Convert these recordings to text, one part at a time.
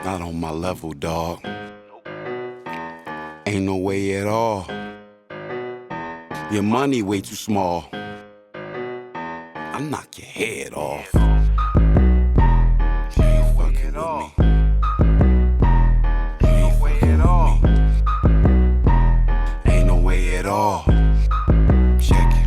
Not on my level, dog. Ain't no way at all. Your money way too small. I'll knock your head off. You ain't fucking with me. You ain't fucking with me. Ain't no way at all. Check it.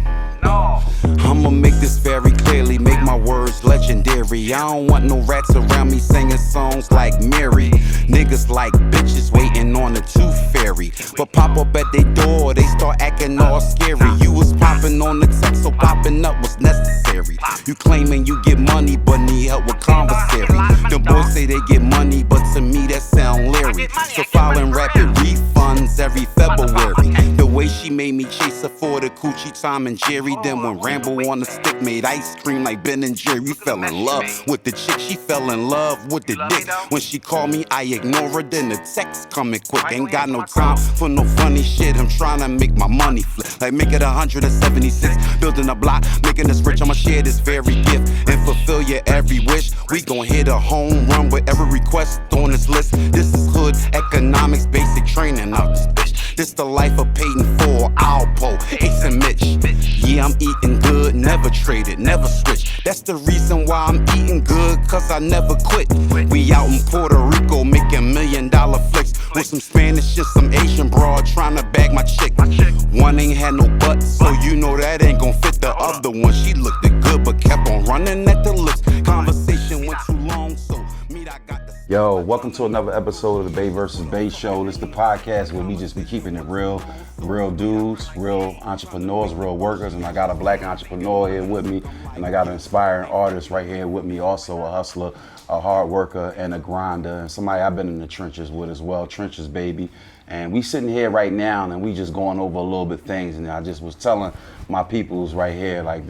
I'ma make this very clearly, make my words legendary. I don't want no rats around me singing songs like Mary. Niggas like bitches waiting on the tooth fairy, but pop up at their door, they start acting all scary. You was popping on the text, so popping up was necessary. You claiming you get money, but need help with commissary. The boys say they get money, but to me that sound leery. So filing rapid refunds every February. The way she made me chase her for the coochie, Tom and Jerry. Then when Rambo on the stick made ice cream like Ben and Jerry. We fell in love with the chick, she fell in love with the dick. When she called me, I ignore her, then the text coming quick. Ain't got no time for no funny shit, I'm trying to make my money flip. Like make it 176, building a block, making us rich. I'ma share this very gift and fulfill your every wish. We gon' hit a home run with every request on this list. This is hood economics, basic training out this bitch. This the life of Peyton for Alpo, Ace and Mitch. Yeah, I'm eating good, never traded, never switched. That's the reason why I'm eating good, cause I never quit. We out in Puerto Rico making $1 million flicks with some Spanish and some Asian broad trying to bag my chick. One ain't had no butt, so you know that ain't gon' fit the other one. She looked good but kept on running at the lips. Conversation went too long, so meet I got the... Yo, welcome to another episode of the Bay vs. Bay show. This is the podcast where we just be keeping it real dudes, real entrepreneurs, real workers, and I got a black entrepreneur here with me, and I got an inspiring artist right here with me, also a hustler, a hard worker, and a grinder, and somebody I've been in the trenches with as well, trenches baby. And we sitting here right now, and we just going over a little bit things, and I just was telling my peoples right here, like,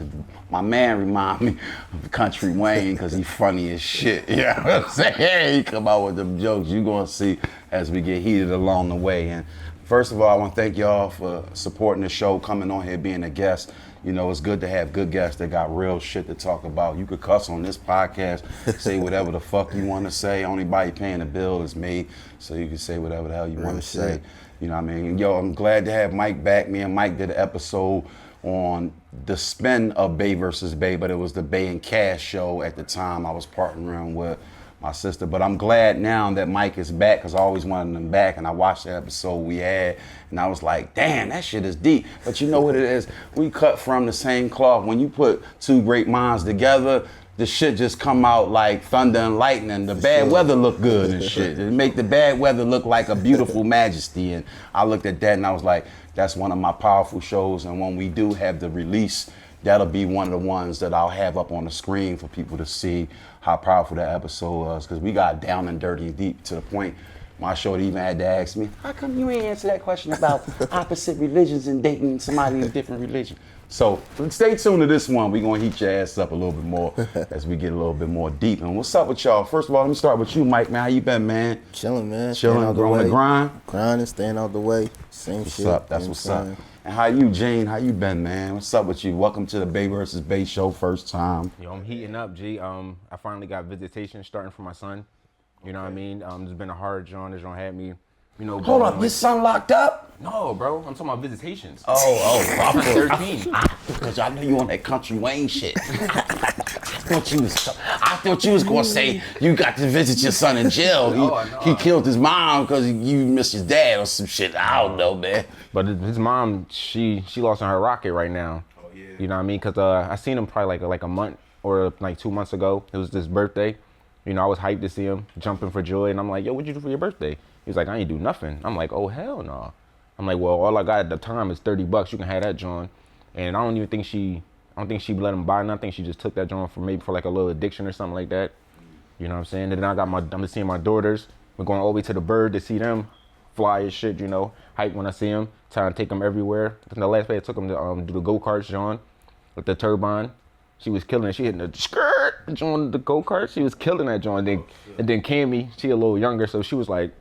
my man remind me of Country Wayne, because he funny as shit, you know what I'm saying? He come out with them jokes you gonna see as we get heated along the way. And first of all, I want to thank y'all for supporting the show, coming on here, being a guest. You know, it's good to have good guests that got real shit to talk about. You could cuss on this podcast, say whatever the fuck you want to say. Only body paying the bill is me, so you can say whatever the hell you want to say. You know what I mean? Yo, I'm glad to have Mike back. Me and Mike did an episode on the spin of Bay vs. Bay, but it was the Bay and Cash show at the time. I was partnering with my sister, but I'm glad now that Mike is back, because I always wanted him back, and I watched the episode we had, and I was like, damn, that shit is deep. But you know what it is? We cut from the same cloth. When you put two great minds together, the shit just come out like thunder and lightning. The bad weather look good and shit. It make the bad weather look like a beautiful majesty. And I looked at that and I was like, that's one of my powerful shows. And when we do have the release, that'll be one of the ones that I'll have up on the screen for people to see how powerful that episode was. Because we got down and dirty and deep to the point my show even had to ask me, how come you ain't answer that question about opposite religions and dating somebody in a different religion? So stay tuned to this one. We're going to heat your ass up a little bit more as we get a little bit more deep. And what's up with y'all? First of all, let me start with you, Mike, man. How you been, man? Chilling, man. Chilling, growing the grind? Grinding, staying out the way. Same what's shit. What's up? That's what's up. And how you, Jane? How you been, man? What's up with you? Welcome to the Bay vs. Bay show, first time. Yo, I'm heating up, G. I finally got visitation starting for my son. You know what I mean? It's been a hard joint. This joint had me, you know. Hold up, your son locked up? No, bro. I'm talking about visitations. I'm 13. Because I knew you on that Country Wayne shit. I thought you was gonna say you got to visit your son in jail. He killed his mom because you missed his dad or some shit. I don't know, man. But his mom, she lost in her rocket right now. Oh yeah. You know what I mean? Because I seen him probably like a month or like 2 months ago. It was his birthday. You know, I was hyped to see him, jumping for joy, and I'm like, yo, what'd you do for your birthday? He's like, I ain't do nothing. I'm like, oh, hell no. I'm like, well, all I got at the time is $30. You can have that joint. And I don't think she let him buy nothing. She just took that joint for maybe for like a little addiction or something like that. You know what I'm saying? And then I'm seeing my daughters. We're going all the way to the Bird to see them fly as shit, you know, hype when I see them, trying to take them everywhere. And the last day I took them to do the go-karts, John, with the turbine. She was killing it. She hitting the skirt joint the go-kart. She was killing that joint. And then Cammy, she a little younger, so she was like,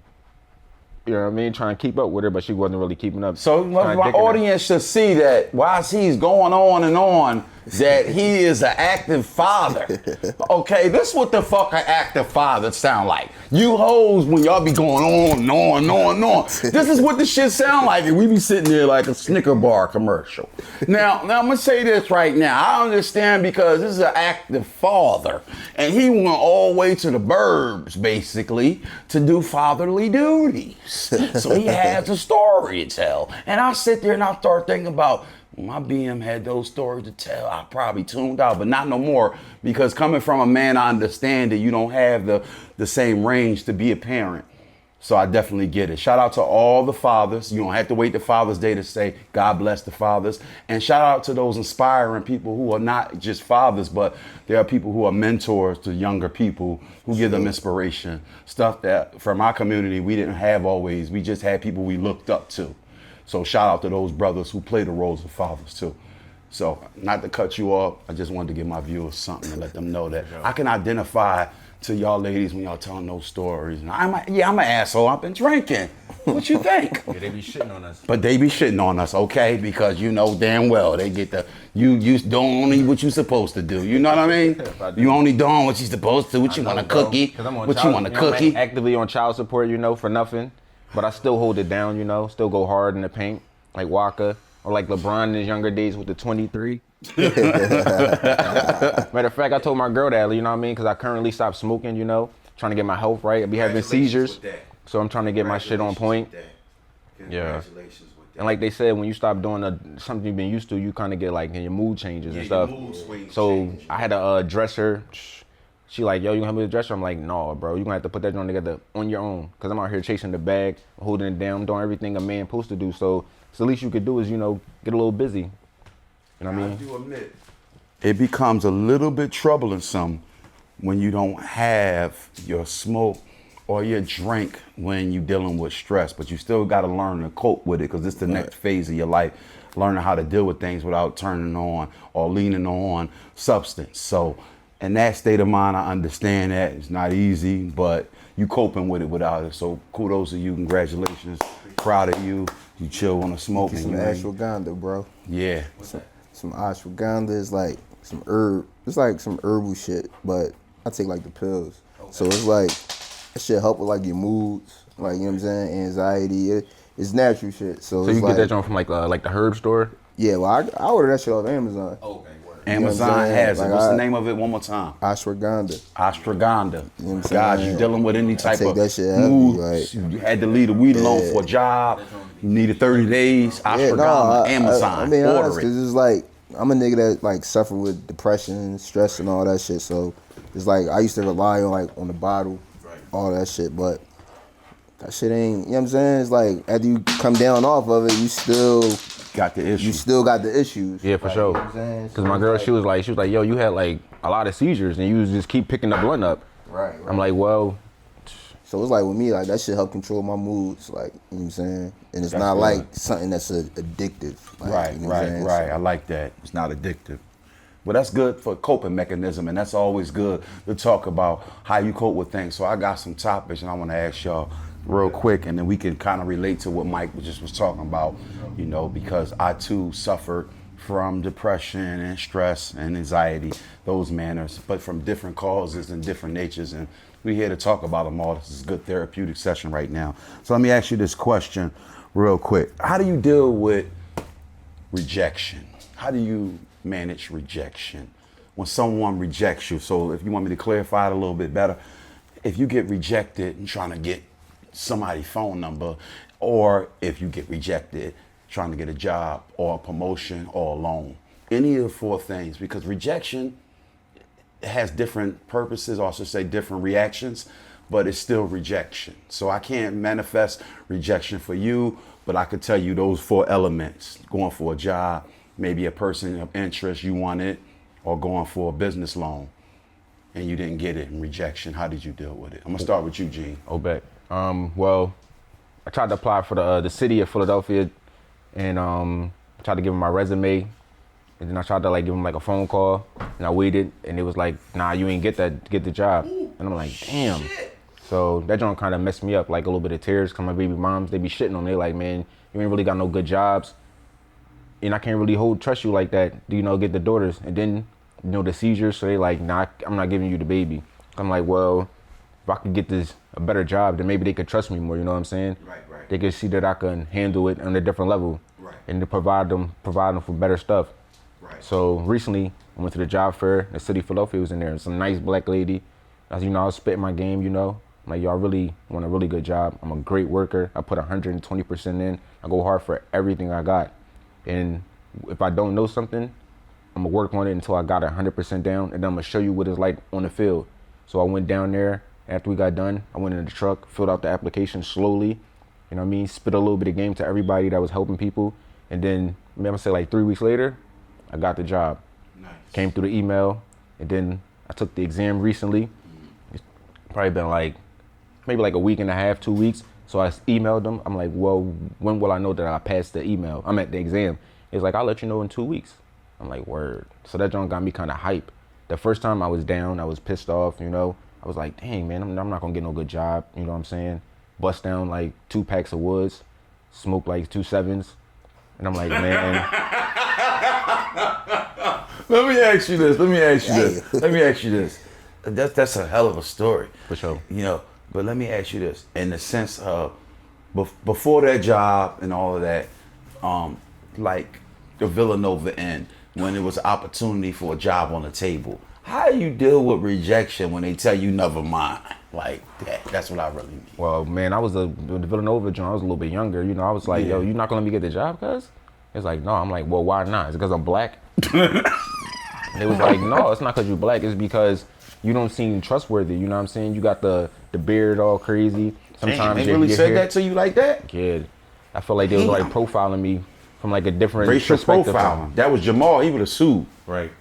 you know what I mean, trying to keep up with her, but she wasn't really keeping up. So my audience should see that while he's going on and on, that he is an active father. Okay, this what the fuck an active father sound like. You hoes, when y'all be going on and on and on and on, this is what the shit sound like, and we be sitting there like a Snicker bar commercial. Now I'm gonna say this right now. I understand because this is an active father, and he went all the way to the burbs, basically, to do fatherly duties. So he has a story to tell. And I sit there and I start thinking about, my BM had those stories to tell. I probably tuned out, but not no more, because coming from a man, I understand that you don't have the same range to be a parent. So I definitely get it. Shout out to all the fathers. You don't have to wait to Father's Day to say God bless the fathers. And shout out to those inspiring people who are not just fathers, but there are people who are mentors to younger people who give them inspiration. Stuff that from our community we didn't have always. We just had people we looked up to. So shout out to those brothers who play the roles of fathers too. So not to cut you off, I just wanted to give my viewers something and let them know that I can identify to y'all ladies when y'all telling those stories. And I'm an asshole. I've been drinking. What you think? Yeah, they be shitting on us. But they be shitting on us, okay? Because you know damn well they get you doing only what you supposed to do. You know what I mean? You only doing what you supposed to. What you want a cookie? What you want a cookie? I'm actively on child support, for nothing. But I still hold it down, still go hard in the paint, like Waka, or like LeBron in his younger days with the 23. Matter of fact, I told my girl that, because I currently stopped smoking, trying to get my health right. I be having seizures, so I'm trying to get my shit on point. Yeah. And like they said, when you stop doing something you've been used to, you kind of get like, your mood changes and stuff. So I had to dress her. She like, yo, you gonna help me with the dresser? I'm like, no, bro, you gonna have to put that joint together on your own. Cause I'm out here chasing the bag, holding it down, doing everything a man supposed to do. So the least you could do is, get a little busy. You know what I mean? I do admit, it becomes a little bit troublesome when you don't have your smoke or your drink when you're dealing with stress, but you still gotta learn to cope with it, because it's the next phase of your life, learning how to deal with things without turning on or leaning on substance. So in that state of mind, I understand that it's not easy, but you coping with it without it. So kudos to you, congratulations, proud of you. You chill on the smoke. Some ashwagandha, bro. Yeah. Some ashwagandha is like some herb. It's like some herbal shit, but I take like the pills. Okay. So it's like, that shit help with like your moods, like, you know what I'm saying, anxiety. It's natural shit. So you it's get that joint from like the herb store? Yeah, well, I order that shit off Amazon. Okay. Amazon has it. What's the name of it one more time? Ashwagandha. Ashwagandha. You know what I'm God, saying? you dealing with any type of that shit mood. heavy, like, You had to leave the weed alone for a job. You needed 30 days. Ashwagandha, Amazon. I mean, order honest, it. cause it's like, I'm a nigga that like suffer with depression, stress, and all that shit. So it's like I used to rely on the bottle, all that shit, but that shit ain't. You know what I'm saying? It's like after you come down off of it, you still got the issue. You still got the issues. Yeah, for sure. You know what I'm saying? Cause my girl, she was like, yo, you had like a lot of seizures, and you just keep picking the blunt up. Right. I'm like, well. So it's like with me, like that shit help control my moods, like, you know what I'm saying? And it's not like something that's addictive. Like, Right, you know what I'm saying? right. I like that. It's not addictive. But that's good for coping mechanism, and that's always good to talk about how you cope with things. So I got some topics, and I want to ask y'all real quick, and then we can kind of relate to what Mike just was talking about, because I too suffered from depression and stress and anxiety, those manners, but from different causes and different natures, and we're here to talk about them all. This is a good therapeutic session right now. So let me ask you this question real quick. How do you deal with rejection? How do you manage rejection when someone rejects you? So if you want me to clarify it a little bit better, if you get rejected and trying to get somebody's phone number, or if you get rejected trying to get a job or a promotion or a loan, any of the four things, because rejection has different purposes, or I should say different reactions, but it's still rejection. So I can't manifest rejection for you, but I could tell you those four elements: going for a job, maybe a person of interest you wanted, or going for a business loan and you didn't get it, and rejection. How did you deal with it? I'm gonna start with you, Gene. Bet. Well, I tried to apply for the city of Philadelphia, and tried to give them my resume, and then I tried to like give them like a phone call, and I waited, and it was like, nah, you ain't get the job. And I'm like, damn. So that joint kind of messed me up, like a little bit of tears, cause my baby moms, they be shitting on me, like, man, you ain't really got no good jobs. and I can't really trust you like that, you know, get the daughters. And then, you know, the seizures, so they like, nah, I'm not giving you the baby. I'm like, well, if I could get a better job, then maybe they could trust me more, you know what I'm saying? Right. They could see that I can handle it on a different level. Right. And to provide them for better stuff. Right. So recently, I went to the job fair. The city of Philadelphia was in there. Some nice black lady. As you know, I was spitting my game, you know. I'm like, yo, I really want a really good job. I'm a great worker. I put 120% in. I go hard for everything I got. And if I don't know something, I'm gonna work on it until I got 100% down, and then I'm gonna show you what it's like on the field. So I went down there. After we got done, I went in the truck, filled out the application slowly. You know what I mean? Spit a little bit of game to everybody that was helping people. And then, I'm gonna say like 3 weeks later, I got the job. Nice. Came through the email, and then I took the exam recently. It's probably been like, maybe like a week and a half, 2 weeks. So I emailed them. I'm like, well, when will I know that I passed the email? I'm at the exam. It's like, I'll let you know in 2 weeks. I'm like, word. So that joint got me kind of hype. The first time I was down, I was pissed off, you know. I was like, dang, man, I'm not gonna get no good job. You know what I'm saying? Bust down like 2 packs of woods, smoke like 2 7s. And I'm like, man. Let me ask you this. That's a hell of a story. For sure. You know, but let me ask you this. In the sense of before that job and all of that, like the Villanova end, when there was an opportunity for a job on the table, how do you deal with rejection when they tell you never mind? Like that. That's what I really mean. Well, man, I was the Villanova joint. I was a little bit younger. You know, I was like, yo, you not gonna let me get the job, cuz? It's like, no. I'm like, well, why not? Is it because I'm black? They was like, no, it's not because you're black. It's because you don't seem trustworthy. You know what I'm saying? You got the beard all crazy. Sometimes they really said that to you like that? Kid, I felt like they was like profiling me from like a different Racial perspective. profiling. That was Jamal. He would have sued. Right.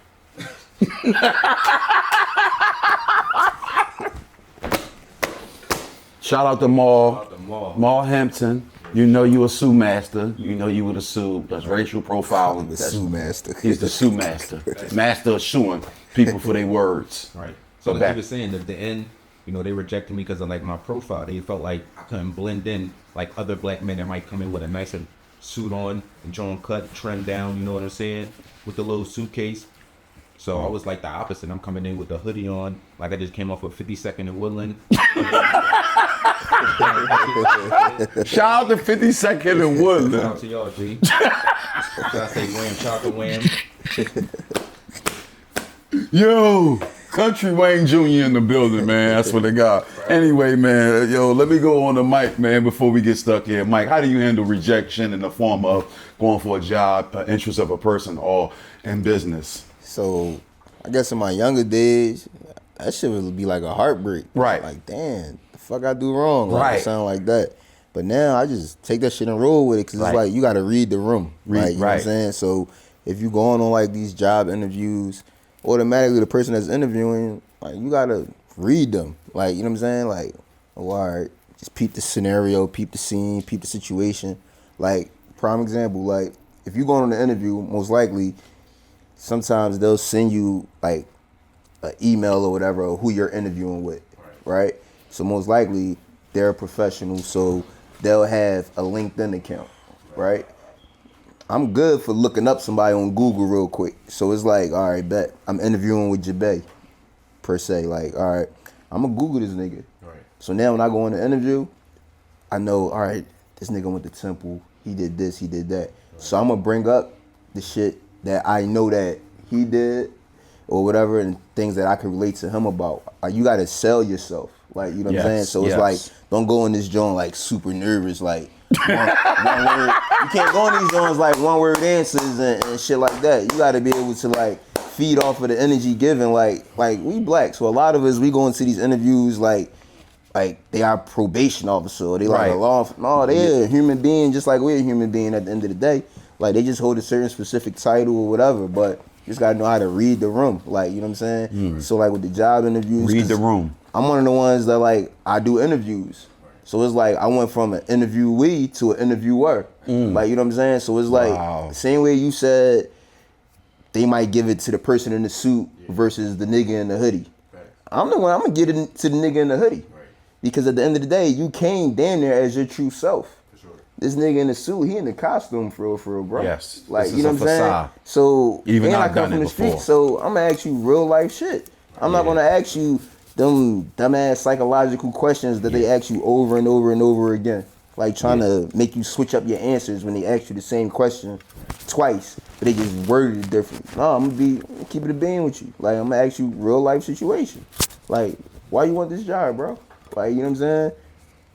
Shout out to Maul. Shout out to Maul. Maul Hampton. You know you a sue master. You know you would have sued. That's racial profiling. The sue master. He's the sue master. Master of suing people for their words. Right. So Go like back. you were saying, at the end, you know, they rejected me because of like my profile. They felt like I couldn't blend in like other black men that might come in with a nicer suit on and John cut, trimmed down, you know what I'm saying? With the little suitcase. So I was like the opposite. I'm coming in with the hoodie on, like I just came off of 52nd and Woodland. Shout out to 52nd and Woodland. Shout out to y'all, G. Should I say wham, chocolate wham? Yo, Country Wayne Jr. in the building, man. That's what they got. Anyway, man, yo, let me go on the mic, man, before we get stuck here. Mike, how do you handle rejection in the form of going for a job, interest of a person, or in business? So, I guess in my younger days, that shit would be like a heartbreak. Right. Like, damn, the fuck I do wrong? Like, Right. it sound like that. But now I just take that shit and roll with it because Right. it's like you got to read the room. Like, you know what right. I'm saying? So, if you going on like these job interviews, automatically the person that's interviewing, like, you got to read them. Like, you know what I'm saying? Like, oh, all right, just peep the scenario, peep the scene, peep the situation. Like, prime example, like, if you going on the interview, most likely, sometimes they'll send you like an email or whatever of who you're interviewing with, right? So most likely they're a professional, so they'll have a LinkedIn account, right? I'm good for looking up somebody on Google real quick. So it's like, all right, bet I'm interviewing with Jabay, per se. Like, all right, I'm gonna Google this nigga. Right. So now when I go on the interview, I know, all right, this nigga went to Temple, he did this, he did that. Right. So I'm gonna bring up the shit that I know that he did or whatever, and things that I can relate to him about. Like, you gotta sell yourself. Like, you know what I'm saying? So it's like, don't go in this joint like super nervous, like one word. You can't go in these joints like one word answers and shit like that. You gotta be able to like feed off of the energy given. Like we black, so a lot of us, we go into these interviews like they are probation officer or they like a law. No, they're a human being just like we're a human being at the end of the day. Like, they just hold a certain specific title or whatever, but you just gotta know how to read the room. Like, you know what I'm saying? So like with the job interviews, Read the room. I'm one of the ones that like, I do interviews. So it's like I went from an interviewee to an interviewer. Like, you know what I'm saying? So it's like, same way you said they might give it to the person in the suit versus the nigga in the hoodie. I'm the one, I'm gonna get it to the nigga in the hoodie. Because at the end of the day, you came damn near as your true self. this nigga in the suit, he in the costume for real, bro. Yes. Like, This you know is what a I'm saying? facade. So, Even and I've I come done from it the street, before. so I'm gonna ask you real life shit. I'm not Yeah. gonna ask you them dumbass psychological questions that they ask you over and over and over again. Like trying to make you switch up your answers when they ask you the same question twice, but they just worded it different. No, I'm gonna keep it a bean with you. Like, I'm gonna ask you real life situation. Like, why you want this job, bro? Like, you know what I'm saying?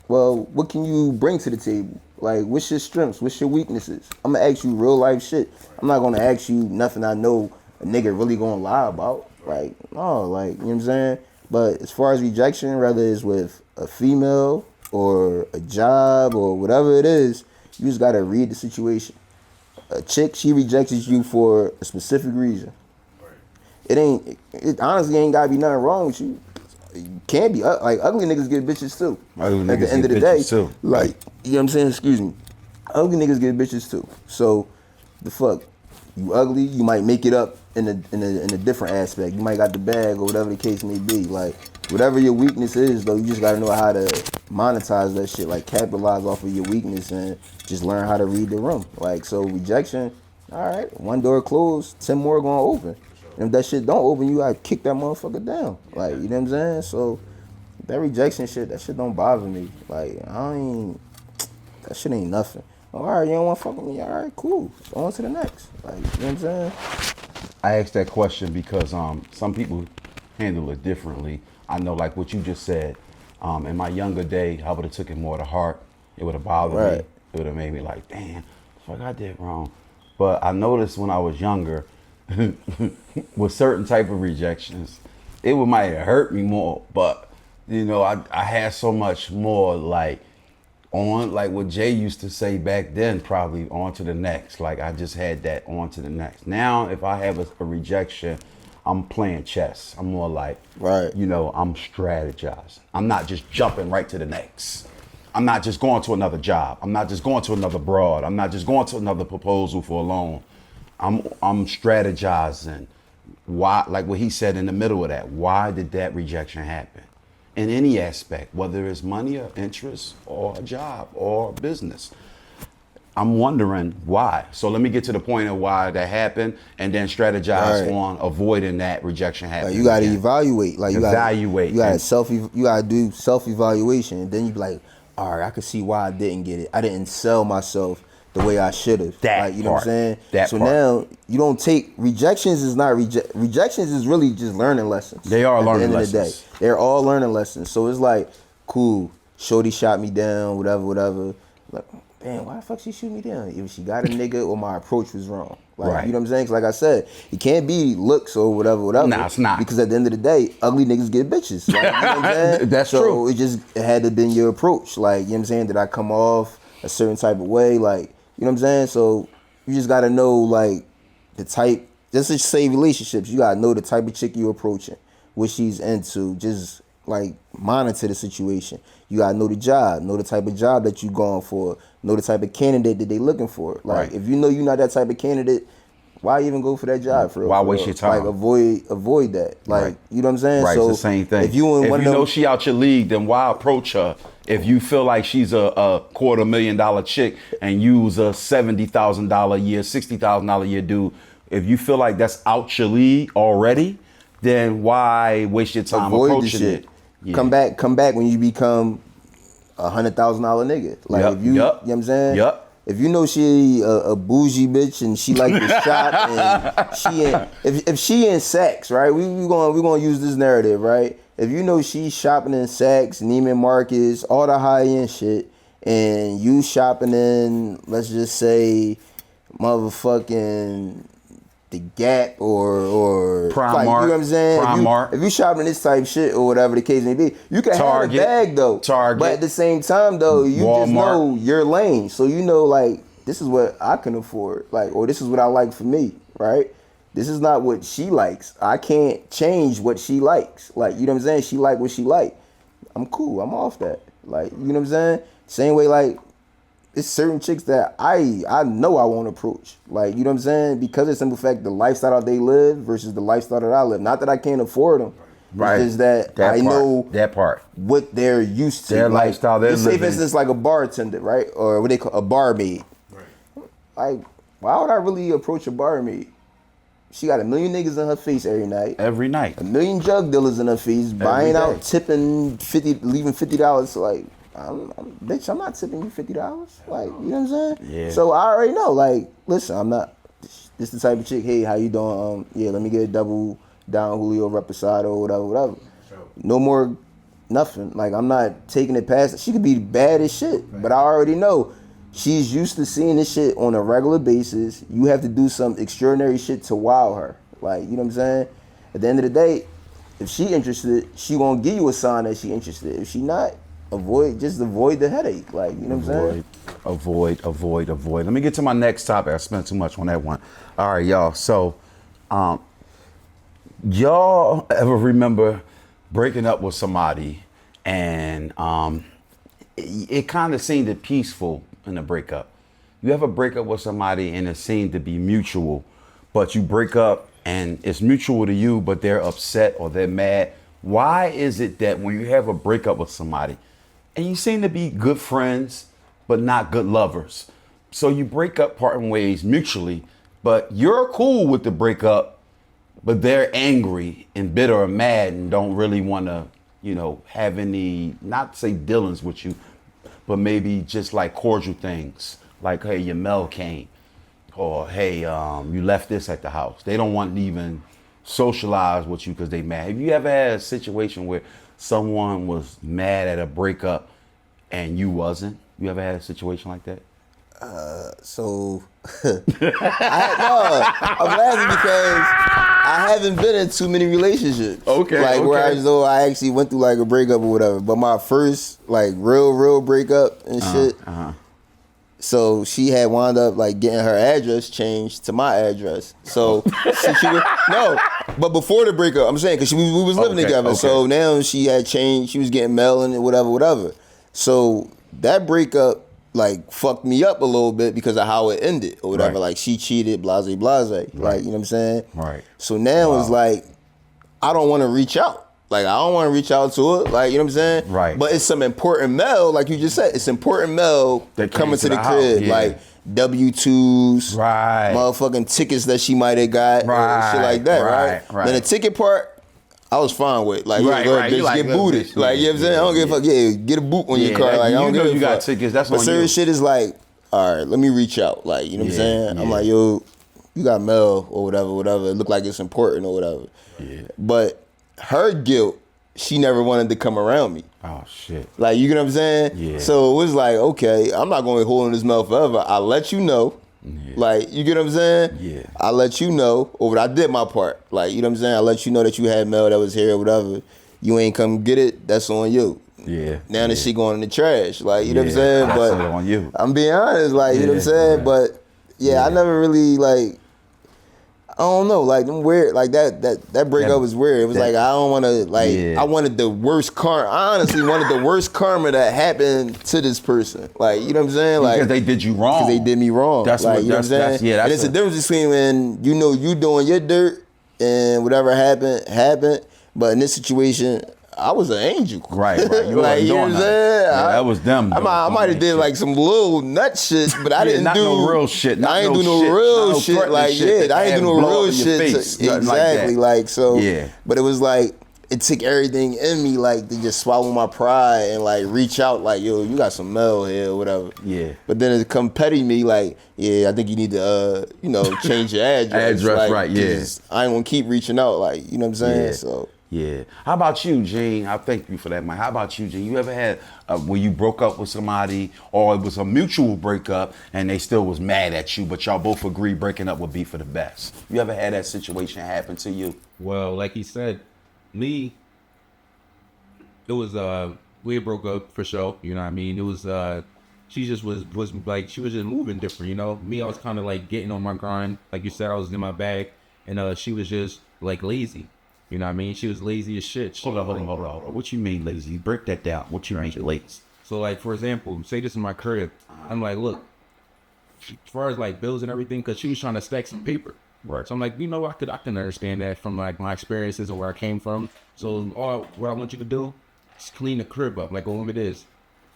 Well, what can you bring to the table? Like, what's your strengths? What's your weaknesses? I'm gonna ask you real life shit. I'm not gonna ask you nothing I know a nigga really gonna lie about. Like, no, like, you know what I'm saying? But as far as rejection, whether it's with a female or a job or whatever it is, you just gotta read the situation. A chick, she rejects you for a specific reason. It honestly ain't gotta be nothing wrong with you. You can't be like ugly niggas get bitches too. Ugly At niggas the end of get the day, bitches too. like, you know what I'm saying? Excuse me. Ugly niggas get bitches too. So the fuck, you ugly, you might make it up in a different aspect. You might got the bag or whatever the case may be. Like, whatever your weakness is, though, you just gotta know how to monetize that shit. Like, capitalize off of your weakness and just learn how to read the room. Like, so rejection, all right, one door closed, 10 more gonna open. And if that shit don't open, you gotta kick that motherfucker down. Like, you know what I'm saying? So that rejection shit, that shit don't bother me. Like, that shit ain't nothing. All right, you don't want to fuck with me? All right, cool. On to the next. Like, you know what I'm saying? I asked that question because some people handle it differently. I know, like what you just said. In my younger day, I would have took it more to heart. It would have bothered me. Right. It would have made me like, damn, fuck, I did wrong. But I noticed when I was younger, with certain type of rejections, it might have hurt me more. But you know, I had so much more like what Jay used to say back then, probably on to the next. Like, I just had that on to the next. Now, if I have a rejection, I'm playing chess. I'm more like, Right. you know, I'm strategizing. I'm not just jumping right to the next. I'm not just going to another job. I'm not just going to another broad. I'm not just going to another proposal for a loan. I'm strategizing. Why, like what he said in the middle of that, why did that rejection happen? In any aspect, whether it's money or interest or a job or business. I'm wondering why. So let me get to the point of why that happened and then strategize Right. on avoiding that rejection happening. Like, you gotta again. evaluate. Like, you Evaluate. you gotta do self-evaluation. And then you be like, all right, I can see why I didn't get it. I didn't sell myself the way I should have. That like, you know what I'm part. saying? That so part. now you don't take rejections is not rejections is really just learning lessons. They are at learning the end Of the lessons. day. They're all learning lessons. So it's like, cool, shorty shot me down, whatever. Like, damn, why the fuck she shoot me down? If she got a nigga or my approach was wrong. Like, Right. you know what I'm saying? 'Cause like I said, it can't be looks or whatever. Nah, it's not. Because at the end of the day, ugly niggas get bitches. Like, you know what I'm saying? That's so true. It had to been your approach. Like, you know what I'm saying? Did I come off a certain type of way? Like, you know what I'm saying? So you just gotta know, like, the type, just to save relationships, you gotta know the type of chick you're approaching, what she's into. Just like monitor the situation. You gotta know the job, know the type of job that you going for, know the type of candidate that they looking for. Like, Right. if you know you're not that type of candidate, why even go for that job? For real? Why For waste real? your time? Like, avoid that. Like, Right. you know what I'm saying? Right, So it's the same thing. If you in one you of know them, she out your league, then why approach her? If you feel like she's a $250,000 chick and you's a $70,000 a year, $60,000 a year dude, if you feel like that's out your league already, then why waste your time avoid the approaching shit. it? Yeah. Come back when you become $100,000 nigga. Like, Yup, if you, you know yup, what I'm saying? yup. If you know she a bougie bitch and she like the shot and if she in Saks, right? We gonna use this narrative, right? If you know she's shopping in Saks, Neiman Marcus, all the high end shit, and you shopping in, let's just say, motherfucking the Gap or Primark, like, you know what I'm saying? Primark. If you shopping this type shit or whatever the case may be, you can Target, have a bag though. Target, But at the same time though, you just Walmart. know your lane. So you know, like, this is what I can afford, like, or this is what I like for me, right? This is not what she likes. I can't change what she likes. Like, you know what I'm saying? She like what she like. I'm cool. I'm off that. Like, you know what I'm saying? Same way, like, it's certain chicks that I know I won't approach. Like, you know what I'm saying? Because of the simple fact the lifestyle they live versus the lifestyle that I live. Not that I can't afford them. Right. It's just that That I part. know That part. what they're used to. Their Like, lifestyle, they're let's say, for living. instance, like a bartender, right? Or what they call a barmaid. Right. Like, why would I really approach a barmaid? She got a million niggas in her face every night. Every night. A million drug dealers in her face, buying day. out, tipping leaving $50. Like, bitch, I'm not tipping you $50. Like, you know what I'm saying? Yeah. So I already know. Like, listen, I'm not. This the type of chick. Hey, how you doing? Yeah, let me get a double down Julio Reposado, whatever. No more, nothing. Like, I'm not taking it past. She could be bad as shit, but I already know. She's used to seeing this shit on a regular basis. You have to do some extraordinary shit to wow her. Like, you know what I'm saying? At the end of the day, if she interested, she won't give you a sign that she interested. If she not, avoid the headache. Like, you know what I'm saying? Avoid. Let me get to my next topic. I spent too much on that one. All right, y'all. So, y'all ever remember breaking up with somebody and it kind of seemed peaceful in a breakup? You ever break up with somebody and it seemed to be mutual, but you break up and it's mutual to you, but they're upset or they're mad? Why is it that when you have a breakup with somebody and you seem to be good friends, but not good lovers, so you break up parting ways mutually, but you're cool with the breakup, but they're angry and bitter or mad and don't really want to, have any, not say dealings with you, but maybe just like cordial things, like, hey, your mail came, or hey, you left this at the house. They don't want to even socialize with you because they mad. Have you ever had a situation where someone was mad at a breakup and you wasn't? You ever had a situation like that? So I'm laughing because I haven't been in too many relationships. Okay, Like, where okay. I actually went through like a breakup or whatever. But my first like real breakup and shit. So she had wound up like getting her address changed to my address. So but before the breakup, I'm saying, because we was living together. Okay. So now she had changed. She was getting mail and whatever. So that breakup like fucked me up a little bit because of how it ended or whatever. Right. Like, she cheated, blase. Like, you know what I'm saying? Right. So now it's like, I don't want to reach out. Like, I don't want to reach out to her. Like, you know what I'm saying? Right. But it's some important mail, like you just said. It's important mail That came coming to to the the crib. house, yeah. Like, W-2s. Right. Motherfucking tickets that she might have got. Right, Shit like that, right? right. Then the ticket part, I was fine with. Like, Right, yeah, right. You bitch, like, get look, booted. bitch, Like, you know what I'm saying? I don't give a fuck. Yeah, get a boot on Yeah, your car. that- Like, I you don't know give a you fuck. got tickets, that's but on serious you. shit is like, all right, let me reach out. Like, you know what I'm saying? I'm yeah. like, yo, you got mail or whatever. It look like it's important or whatever. Yeah. But her guilt, she never wanted to come around me. Oh, shit. Like, you get what I'm saying? Yeah. So it was like, okay, I'm not going to be holding this mail forever. I'll let you know. Yeah. Like, you get what I'm saying? Yeah. I'll let you know. Or I did my part. Like, you know what I'm saying? I'll let you know that you had mail that was here or whatever. You ain't come get it, that's on you. Yeah. Now this shit going in the trash. Like, you know what I'm Yeah, saying? that's But on you. I'm being honest, like, you know what I'm Yeah, saying? yeah. But yeah, I never really like, I don't know, like them weird, like that breakup That- was weird. It was that- like, I don't want to, like, Yeah. I wanted the worst karma. I honestly wanted the worst karma that happened to this person. Like, you know what I'm saying? Like, Because they did you wrong. because they did me wrong. That's like, what- you know what I'm that's- saying? yeah, And that's it's a difference between when you know you doing your dirt and whatever happened. But in this situation, I was an angel. Right. You like, wasn't you know what I'm doing that. saying? Yeah, that was them. I might have did like some little nut shit, but I didn't not do no real shit. Not I ain't no do no shit. real Not no shit. threatening Like, shit that I ain't do no blow real up in your shit. face. Nothing like Exactly. that. Like, so. Yeah. But it was like, it took everything in me, like, to just swallow my pride and like reach out, like, yo, you got some mail here or whatever. Yeah. But then it come petty me, like, yeah, I think you need to, change your address. Address, like, right, yeah. 'cause I ain't gonna keep reaching out, like, you know what I'm saying? Yeah. So. Yeah. How about you, Gene? I thank you for that, Mike. How about you, Gene? You ever had when you broke up with somebody, or it was a mutual breakup, and they still was mad at you, but y'all both agreed breaking up would be for the best? You ever had that situation happen to you? Well, like he said, me, it was we broke up for sure. You know what I mean? It was she just was like, she was just moving different. You know, me, I was kind of like getting on my grind. Like you said, I was in my bag, and she was just like lazy. You know what I mean? She was lazy as shit. Hold on. What you mean lazy? Break that down. What you mean lazy? So like, for example, say this in my crib. I'm like, look, as far as like bills and everything, because she was trying to stack some paper. Right. So I'm like, you know, I can understand that from like my experiences and where I came from. So all what I want you to do is clean the crib up like all of it is.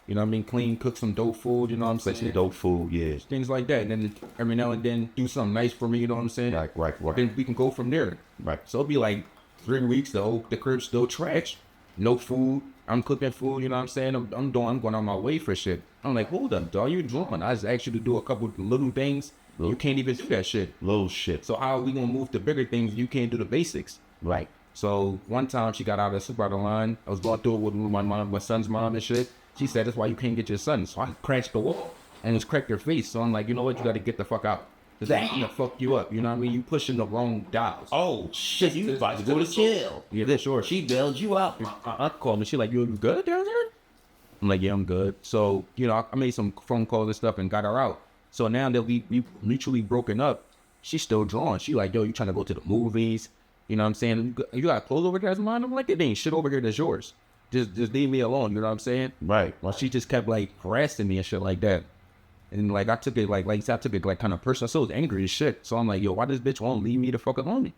You know what I mean? Clean, cook some dope food, you know what I'm saying? Some dope food, yeah. Things like that. And then every now and then do something nice for me, you know what I'm saying? Right. Then we can go from there. Right. So it'll be like 3 weeks, the crib's still trash. No food. I'm cooking food, you know what I'm saying? I'm going on my way for shit. I'm like, hold up, dog, you drunk. I just asked you to do a couple of little things. You can't even do that shit. Little shit. So how are we gonna move to bigger things? You can't do the basics. Right. So one time she got out of super out of line. I was going through it with my son's mom and shit. She said, that's why you can't get your son. So I crashed the wall and just cracked her face. So I'm like, you know what? You got to get the fuck out. Cause that's gonna fuck you up. You know what I mean? You pushing the wrong dials. Oh shit, you about to go to jail. Yeah, sure. She bailed you out. I called me. She like, you good down there? I'm like, yeah, I'm good. So, you know, I made some phone calls and stuff and got her out. So now that we mutually broken up, she's still drawn. She like, yo, you trying to go to the movies? You know what I'm saying? You got clothes over there as mine? I'm like, it ain't shit over here that's yours. Just leave me alone. You know what I'm saying? Right. Well, she just kept like harassing me and shit like that. And like I took it like I took it like kind of personal. So I was angry as shit. So I'm like, yo, why this bitch won't leave me the fuck alone?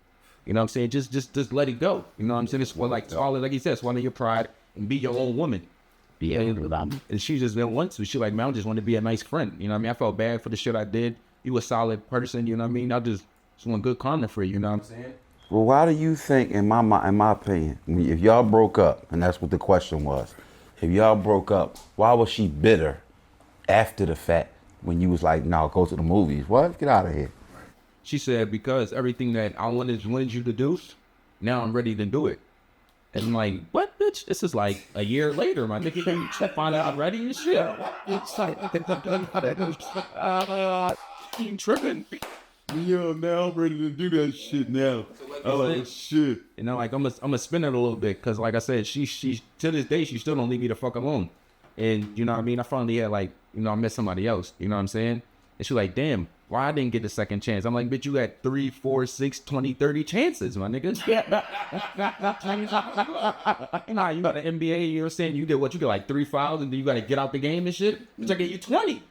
You know what I'm saying? Just let it go. You know what I'm saying? It's well, like swallow, like he said, swallow your pride and be your own woman. Yeah, And she just didn't want to. She like, man, I just want to be a nice friend. You know what I mean? I felt bad for the shit I did. You a solid person. You know what I mean? I just want good karma for you. You know what I'm saying? Well, why do you think, in my opinion, if y'all broke up, and that's what the question was, if y'all broke up, why was she bitter after the fact when you was like, no, go to the movies? What? Get out of here. She said, because everything that I wanted you to do, now I'm ready to do it. And I'm like, what, bitch? This is like a year later, my nigga. You find out I'm ready and shit. It's like, you tripping. Yo, now I'm ready to do that shit now. Shit. You know, like I'm gonna spin it a little bit, cause like I said, she to this day she still don't leave me the fuck alone. And you know what I mean? I finally had like, you know, I met somebody else. You know what I'm saying? And she like, damn, why I didn't get the second chance? I'm like, bitch, you had 3, 4, 6, 20, 30 chances, my nigga. Nah, you got the NBA. You know what I'm saying? You did what? You get like 3 fouls, and then you gotta get out the game and shit. Bitch, I get you 20.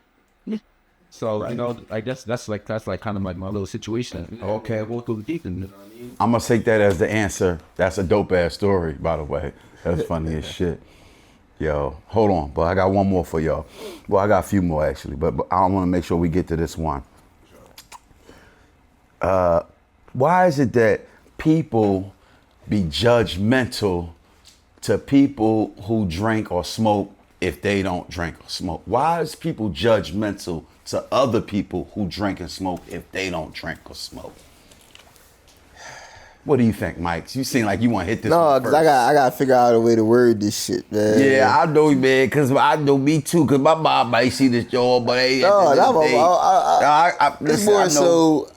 So you know, like that's like kind of like my little situation. Okay, I will go deep in it. I'm gonna take that as the answer. That's a dope ass story, by the way. That's funny as shit. Yo, hold on, but I got one more for y'all. Well, I got a few more actually, but I want to make sure we get to this one. Why is it that people be judgmental to people who drink or smoke if they don't drink or smoke? Why is people judgmental to other people who drink and smoke if they don't drink or smoke? What do you think, Mike? You seem like you want to hit this No, one because first. I got to figure out a way to word this shit, man. Yeah, I know, man, because I know me too, because my mom might see this show, but hey, No, at the end of the day, it's more so,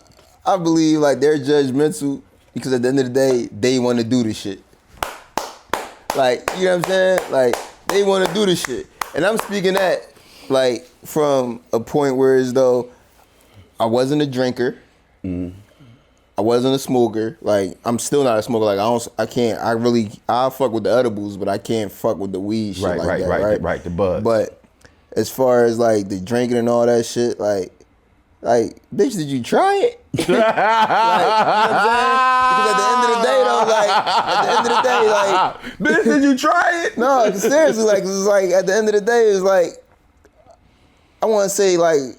I believe like they're judgmental because at the end of the day, they want to do the shit. Like, you know what I'm saying? Like, they want to do the shit. And I'm speaking that, like, from a point where as though I wasn't a drinker. I wasn't a smoker. Like, I'm still not a smoker. Like, I fuck with the edibles, but I can't fuck with the weed shit Right, the bud. But as far as like the drinking and all that shit, like, bitch, did you try it? Like, you know what I'm saying? Because at the end of the day, though, bitch, did you try it? no, seriously, like, it's like at the end of the day, it's like, I want to say like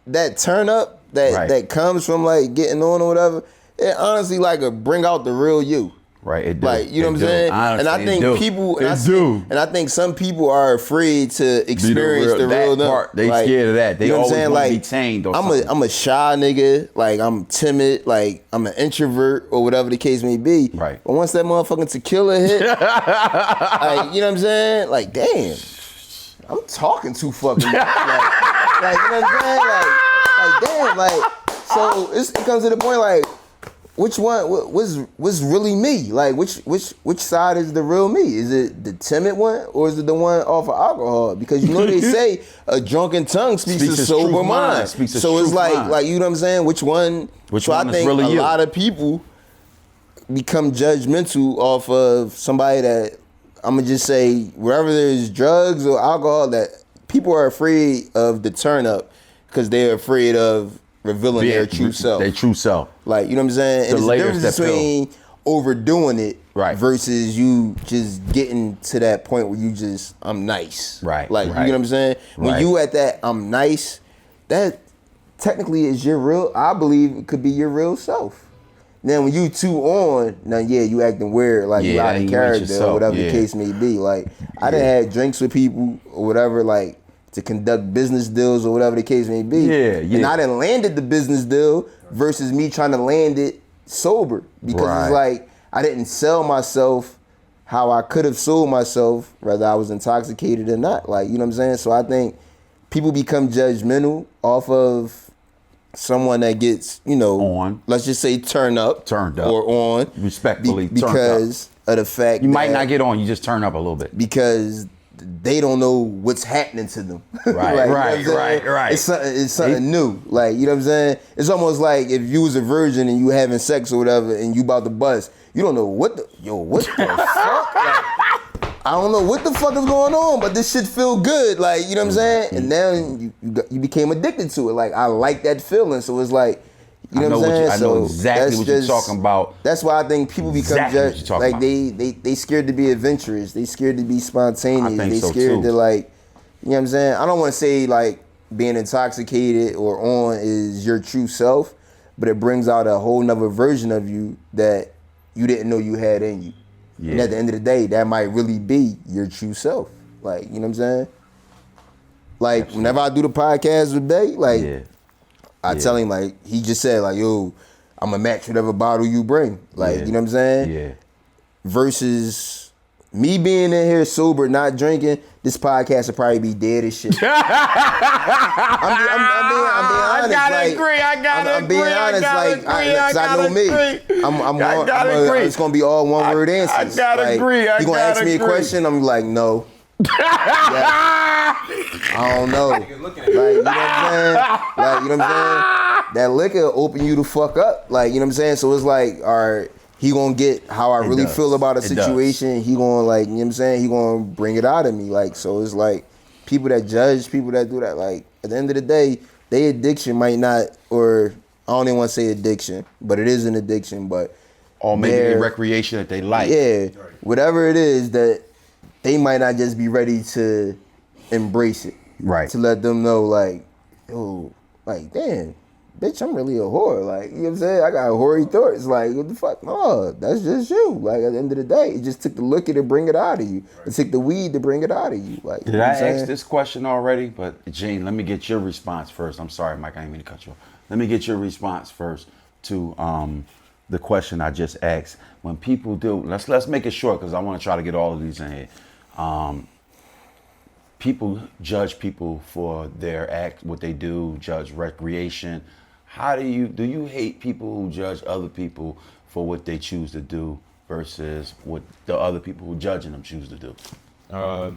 that turn up that comes from like getting on or whatever. It honestly like bring out the real you. Right, it do. Like, you know what I'm saying? And I think people, and I think some people are afraid to experience the real them. They like, scared of that. They you know always want to be like, tamed or something. I'm a shy nigga. Like, I'm timid. Like, I'm an introvert or whatever the case may be. Right. But once that motherfucking tequila hit, like, you know what I'm saying? Like, damn, I'm talking too fucking much. Like, you know what I'm saying? Like, damn, like, so it comes to the point, like, which one was really me? Like, which side is the real me? Is it the timid one or is it the one off of alcohol? Because you know they say a drunken tongue speaks a sober mind. So it's like, you know what I'm saying? Which one? So I think a lot of people become judgmental off of somebody that, I'm gonna just say, wherever there's drugs or alcohol, that people are afraid of the turn up because they're afraid of revealing their true self. Their true self. Like, you know what I'm saying? And The there's a layers difference that between overdoing it Right. versus you just getting to that point where you just, I'm nice. Right, Like, you right. know what I'm saying? When Right. you at that, I'm nice, that technically is your real, I believe it could be your real self. Then when you too on, now yeah, you acting weird, like you Yeah, out that of ain't character yourself, or whatever yeah. the case may be. Like, I done had drinks with people or whatever, like, to conduct business deals or whatever the case may be. Yeah, And yeah. I done landed the business deal versus me trying to land it sober. Because Right. it's like, I didn't sell myself how I could have sold myself, whether I was intoxicated or not. Like, you know what I'm saying? So I think people become judgmental off of someone that gets, you know, On. let's just say turned up or on Respectfully turned because of the fact You that might not get on, you just turn up a little bit. because they don't know what's happening to them. Right, you know right, what I'm saying? right. It's something new. Like, you know what I'm saying? It's almost like if you was a virgin and you having sex or whatever and you about to bust, you don't know what the fuck? Like, I don't know what the fuck is going on, but this shit feel good. Like, you know what I'm saying? And now you became addicted to it. Like, I like that feeling. So it's like, you know what I'm saying? I know exactly what you're talking about. That's why I think people become Exactly what you're talking like they scared to be adventurous. They scared to be spontaneous. I think They so, scared too. to, like, you know what I'm saying? I don't want to say like being intoxicated or on is your true self, but it brings out a whole nother version of you that you didn't know you had in you. Yeah. And at the end of the day, that might really be your true self. Like, you know what I'm saying? Like, whenever I do the podcast with Bay, like, Yeah. I tell him, like, he just said, like, yo, I'm going to match whatever bottle you bring. Like, Yeah. you know what I'm saying? Yeah. Versus me being in here sober, not drinking, this podcast would probably be dead as shit. I'm being honest. I'm being honest, like, because I know me. It's gonna be all one word answers. He gonna ask me a question, I'm like, no. Yeah. I don't know. Like, you know what I'm saying? Like, you know what I'm saying? That liquor will open you the fuck up. Like, you know what I'm saying? So it's like, all right, he gonna get how I really does. feel about a It situation. He gonna, like, you know what I'm saying? He gonna bring it out of me. Like, so it's like people that judge, people that do that, like, at the end of the day, their addiction might not, or I don't even want to say addiction, but it is an addiction, but Or maybe their- the recreation that they like. yeah, whatever it is, that they might not just be ready to embrace it. Right. To let them know, like, yo, like, damn, bitch, I'm really a whore. Like, you know what I'm saying? I got hoary thoughts. Like, what the fuck? No, that's just you. Like, at the end of the day, it just took the liquor to bring it out of you. It took the weed to bring it out of you. Like, you Did know I what I'm saying? ask this question already? But Gene, let me get your response first. I'm sorry, Mike, I didn't mean to cut you off. Let me get your response first to the question I just asked. When people do, let's make it short because I want to try to get all of these in here. People judge people for their act, what they do, judge recreation. How do you hate people who judge other people for what they choose to do versus what the other people who judging them choose to do? I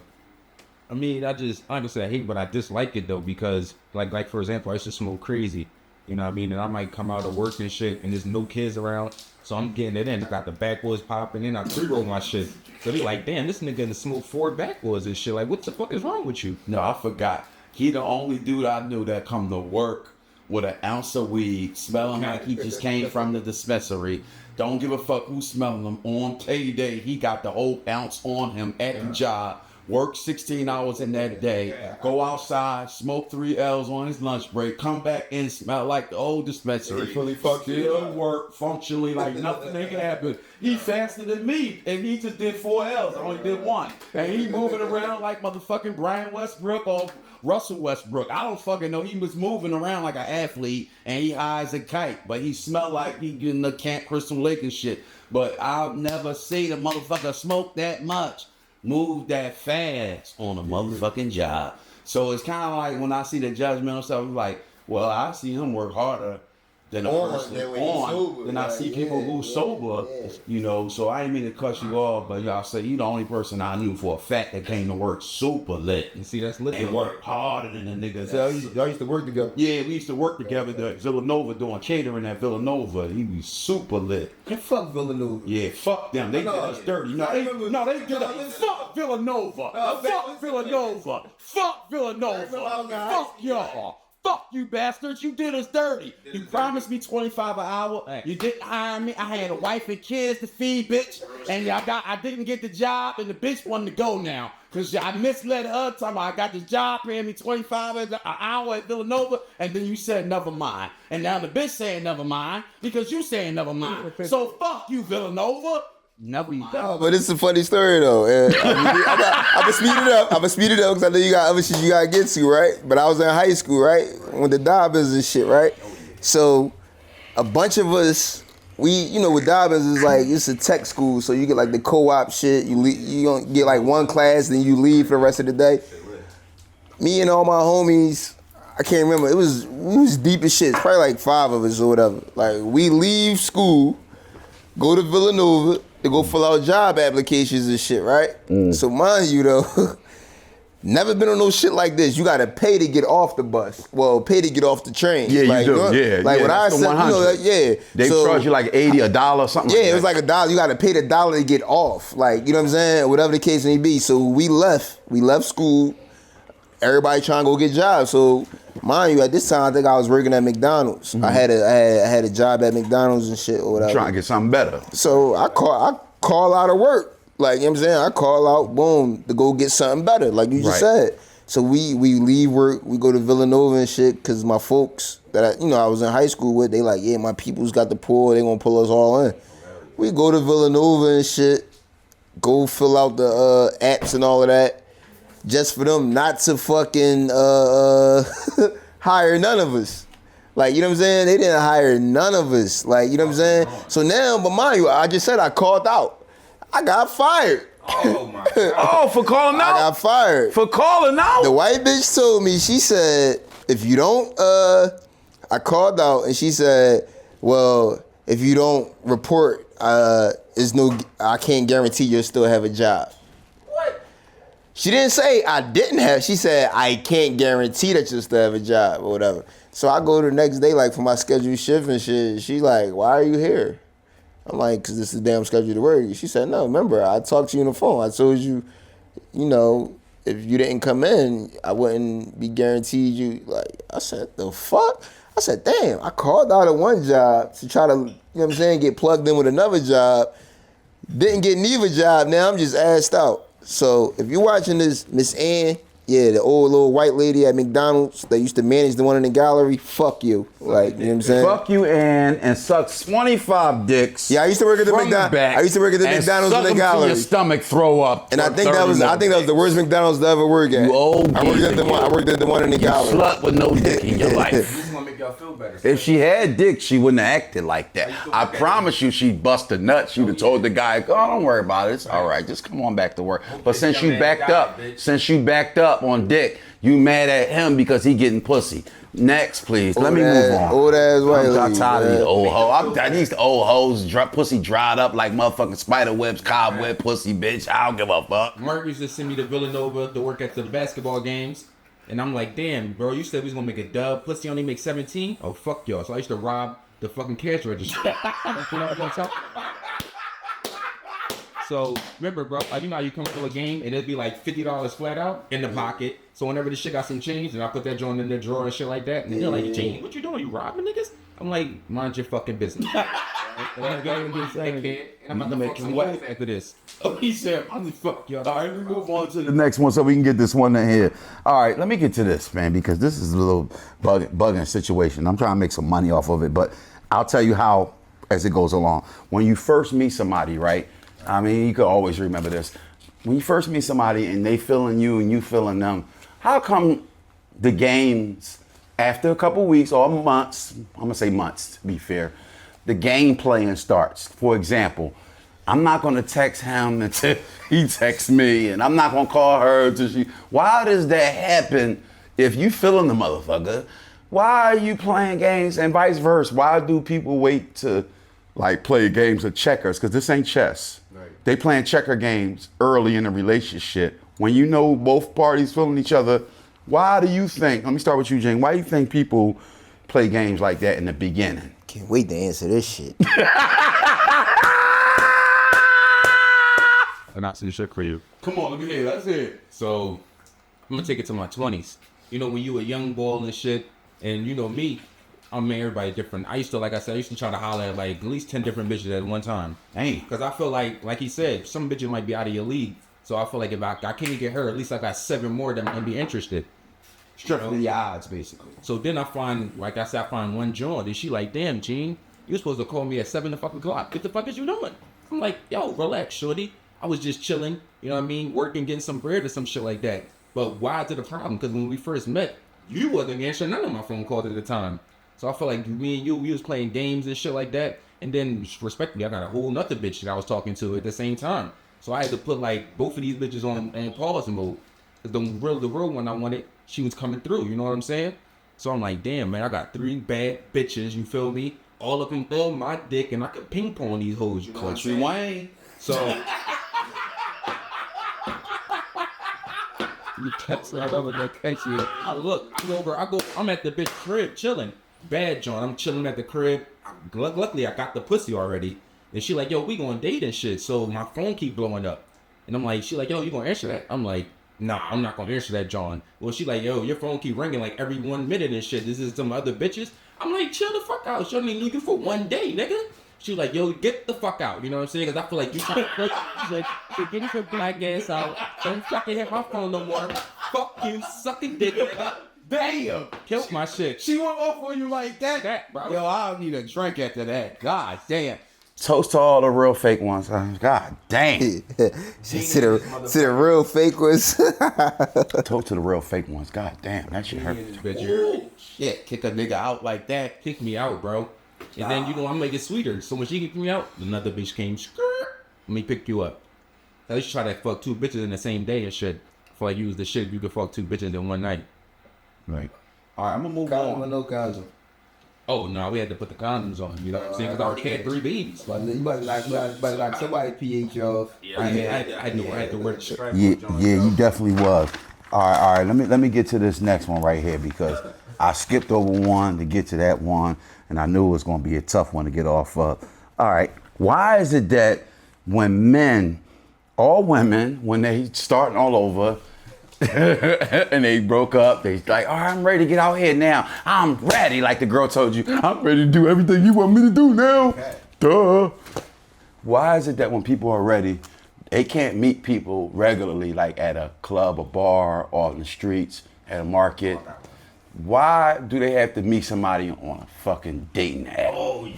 mean, I can say I hate, but I dislike it though because, like for example, I used to smoke crazy, you know what I mean, and I might come out of work and shit, and there's no kids around, so I'm getting it in. I got the backwoods popping in, I pre-roll my shit, so they like, damn, this nigga gonna smoke 4 backwoods and shit. Like, what the fuck is wrong with you? No, I forgot. He the only dude I knew that come to work with an ounce of weed, smelling like he just came from the dispensary. Don't give a fuck who's smelling him. On payday, he got the whole ounce on him at the job. Work 16 hours in that day. Go outside, smoke 3 L's on his lunch break. Come back in, smell like the old dispensary. Still work functionally like nothing ain't happened. He faster than me, and he just did 4 L's. I only did 1. And he moving around like motherfucking Brian Westbrook or Russell Westbrook. I don't fucking know. He was moving around like an athlete, and he high as a kite. But he smelled like he in the Camp Crystal Lake and shit. But I'll never see the motherfucker smoke that much, move that fast on a motherfucking job. So it's kind of like when I see the judgmental stuff, I'm like, well, I see him work harder than a person on. Then I see people who sober, you know. So I didn't mean to cut you off, but y'all say you the only person I knew for a fact that came to work super lit. You see, that's lit. And worked harder than the niggas. Y'all used to work together. Yeah, we used to work together at Villanova doing catering at Villanova. He was super lit. And fuck Villanova. Yeah, fuck them. They did us dirty. No, they did us. Fuck Villanova. Fuck Villanova. Fuck Villanova. Fuck y'all. Fuck you bastards, you did us dirty. You promised me $25 an hour. You didn't hire me. I had a wife and kids to feed, bitch. And I didn't get the job, and the bitch wanted to go now. Cause I misled her time I got this job paying me $25 an hour at Villanova, and then you said never mind. And now the bitch saying never mind because you saying never mind. So fuck you, Villanova. Never mind. Oh, but it's a funny story though. And I'm gonna speed it up. I'm gonna speed it up because I know you got other shit you gotta get to, right? But I was in high school, right? With the Dobbins and shit, right? So a bunch of us, with Dobbins is like it's a tech school, so you get like the co-op shit. You don't get like one class, then you leave for the rest of the day. Me and all my homies, I can't remember. We was deep as shit. It's probably like 5 of us or whatever. Like we leave school, go to Villanova to go fill out job applications and shit, right? So mind you though, never been on no shit like this. You gotta pay to get off the bus. Well, pay to get off the train. Yeah, like, you do. Like when I that's the said, 100. yeah. They So, charge you like $80, $1, something yeah, like that. it was like $1. You gotta pay the $1 to get off. Like, you know what I'm saying? Whatever the case may be. So we left school. Everybody trying to go get jobs. So mind you, at this time I think I was working at McDonald's. I had a job at McDonald's and shit or whatever. Trying to get something better. So I call out of work. Like, you know what I'm saying? I call out, boom, to go get something better, like you just said. So we leave work, we go to Villanova and shit, because my folks that I was in high school with, they like, yeah, my people's got the pull, they gonna pull us all in. We go to Villanova and shit, go fill out the apps and all of that, just for them not to fucking hire none of us. Like, you know what I'm saying? They didn't hire none of us. Like, you know what I'm saying? So now, but mind you, I just said I called out. I got fired. Oh my God. Oh, for calling out? I got fired. For calling out? The white bitch told me, she said, if you don't, I called out and she said, well, if you don't report, I can't guarantee you'll still have a job. What? She didn't say I didn't have, she said, I can't guarantee that you'll still have a job or whatever. So I go the next day, like for my scheduled shift and shit. She's like, why are you here? I'm like, because this is damn scheduled work. She said, no, remember, I talked to you on the phone. I told you, if you didn't come in, I wouldn't be guaranteed you. Like, I said, the fuck? I said, damn, I called out of one job to try to, you know what I'm saying, get plugged in with another job. Didn't get neither job. Now I'm just asked out. So if you're watching this, Miss Ann, yeah, the old little white lady at McDonald's that used to manage the one in the gallery, fuck you. Like, you know what I'm saying? Fuck you, Ann, and suck 25 dicks. Yeah, I used to work at the McDonald's. I used to work at the McDonald's in the gallery. Your stomach throw up. And I think that was the worst McDonald's to ever work at. You old I worked at the one in the gallery. Slut with no dick in your life. This is gonna make y'all feel better. If she had dick, she wouldn't have acted like that. I promise you, she'd bust a nut. She'd have told the guy, "Oh, don't worry about it. It's all right. Just come on back to work." But since you backed up on dick, you mad at him because he getting pussy. Next, please. Let me move on. Old ass white I'm lady. tired of these old hoes. These old hoes, pussy dried up like motherfucking spider webs, cobweb pussy, bitch. I don't give a fuck. Mark used to send me to Villanova to work at the basketball games. And I'm like, damn, bro, you said we was gonna make a dub. Pussy only make 17? Oh, fuck y'all. So I used to rob the fucking cash register. You know what I'm saying? So remember, bro, like, you know how you come to a game and it'd be like $50 flat out in the pocket. So whenever this shit got some change, and I put that joint in the drawer and shit like that, and they're like, Gene, what you doing? You robbing niggas? I'm like, mind your fucking business. I'm about to make some waves after this. Oh, he said, I'm the fuck y'all. All right, we move on to The next one, so we can get this one in here. All right, let me get to this, man, because this is a little bugging situation. I'm trying to make some money off of it, but I'll tell you how as it goes along. When you first meet somebody, right? I mean, you could always remember this. When you first meet somebody and they feeling you and you feeling them, how come the games, after a couple weeks or months, I'm gonna say months to be fair, the game playing starts? For example, I'm not gonna text him until he texts me, and I'm not gonna call her until she. Why does that happen if you feeling the motherfucker? Why are you playing games and vice versa? Why do people wait to like play games of checkers? Because this ain't chess. Right. They playing checker games early in a relationship. When you know both parties feeling each other, why do you think, let me start with you, Jane, why do you think people play games like that in the beginning? Can't wait to answer this shit. I'm not some shit for you. Come on, let me hear. Let's hear it. So I'm gonna take it to my 20s. You know, when you a young ball and shit, And you know me, I mean, everybody different. I used to, like I said, I used to try to holler at like at least 10 different bitches at one time. Dang. Because I feel like he said, some bitches might be out of your league. So I feel like if I can't get her, at least I got 7 more that might be interested. Stripping the odds, basically. So then I find, like I said, I find one joint. And she like, damn, Gene, you supposed to call me at 7 o'clock. What the fuck is you doing? I'm like, yo, relax, shorty. I was just chilling, you know what I mean? Working, getting some bread or some shit like that. But why is it a problem? Because when we first met, you wasn't answering none of my phone calls at the time. So I feel like me and you, we was playing games and shit like that. And then, respectfully, I got a whole nother bitch that I was talking to at the same time. So I had to put like both of these bitches on pause mode. Cause the real one I wanted, she was coming through. You know what I'm saying? So I'm like, damn, man, I got 3 bad bitches. You feel me? All of them on my dick, and I could ping pong these hoes. You know what I'm saying? Wayne. So. You kept saying over that case. I look over. I'm at the bitch crib chilling. Bad John. I'm chilling at the crib. Luckily, I got the pussy already. And she like, yo, we gonna date and shit. So my phone keep blowing up. And I'm like, she like, yo, you gonna answer that? I'm like, nah, I'm not gonna answer that, John. Well, she like, yo, your phone keep ringing like every 1 minute and shit. This is some other bitches. I'm like, chill the fuck out. She only knew you for 1 day, nigga. She like, yo, get the fuck out. You know what I'm saying? Because I feel like you trying to... She's like, get your black ass out. Don't fucking hit my phone no more. Fuck you, sucking dick, nigga. Damn. Killed my shit. She went off on you like that? That, bro. Yo, I'll need a drink after that. God damn. Toast to all the real fake ones. God damn. to the real fake ones. Toast to the real fake ones. God damn, that shit hurt. Bitch, Shit, kick a nigga out like that. kick me out, bro. And then, you know, I'm make it sweeter. So when she kicked me out, another bitch came, skirt, let me pick you up. At least try to fuck 2 bitches in the same day and shit. I feel like you was the shit if you could fuck 2 bitches in one night. Right. All right, I'm gonna move Condom or on. no condom? Oh, no, we had to put the condoms on, you know what I'm saying? Because I already had 3 babies. But you might like somebody pH off. I had to work shit. Yeah, you definitely was. All right. Let me get to this next one right here because I skipped over one to get to that one, and I knew it was gonna be a tough one to get off of. All right. Why is it that when men, all women, when they starting all over, and they broke up, they like, all right, I'm ready to get out here now. I'm ready, like the girl told you. I'm ready to do everything you want me to do now. Duh. Why is it that when people are ready, they can't meet people regularly, like at a club, a bar, or in the streets, at a market? Why do they have to meet somebody on a fucking dating app? Oh, yeah.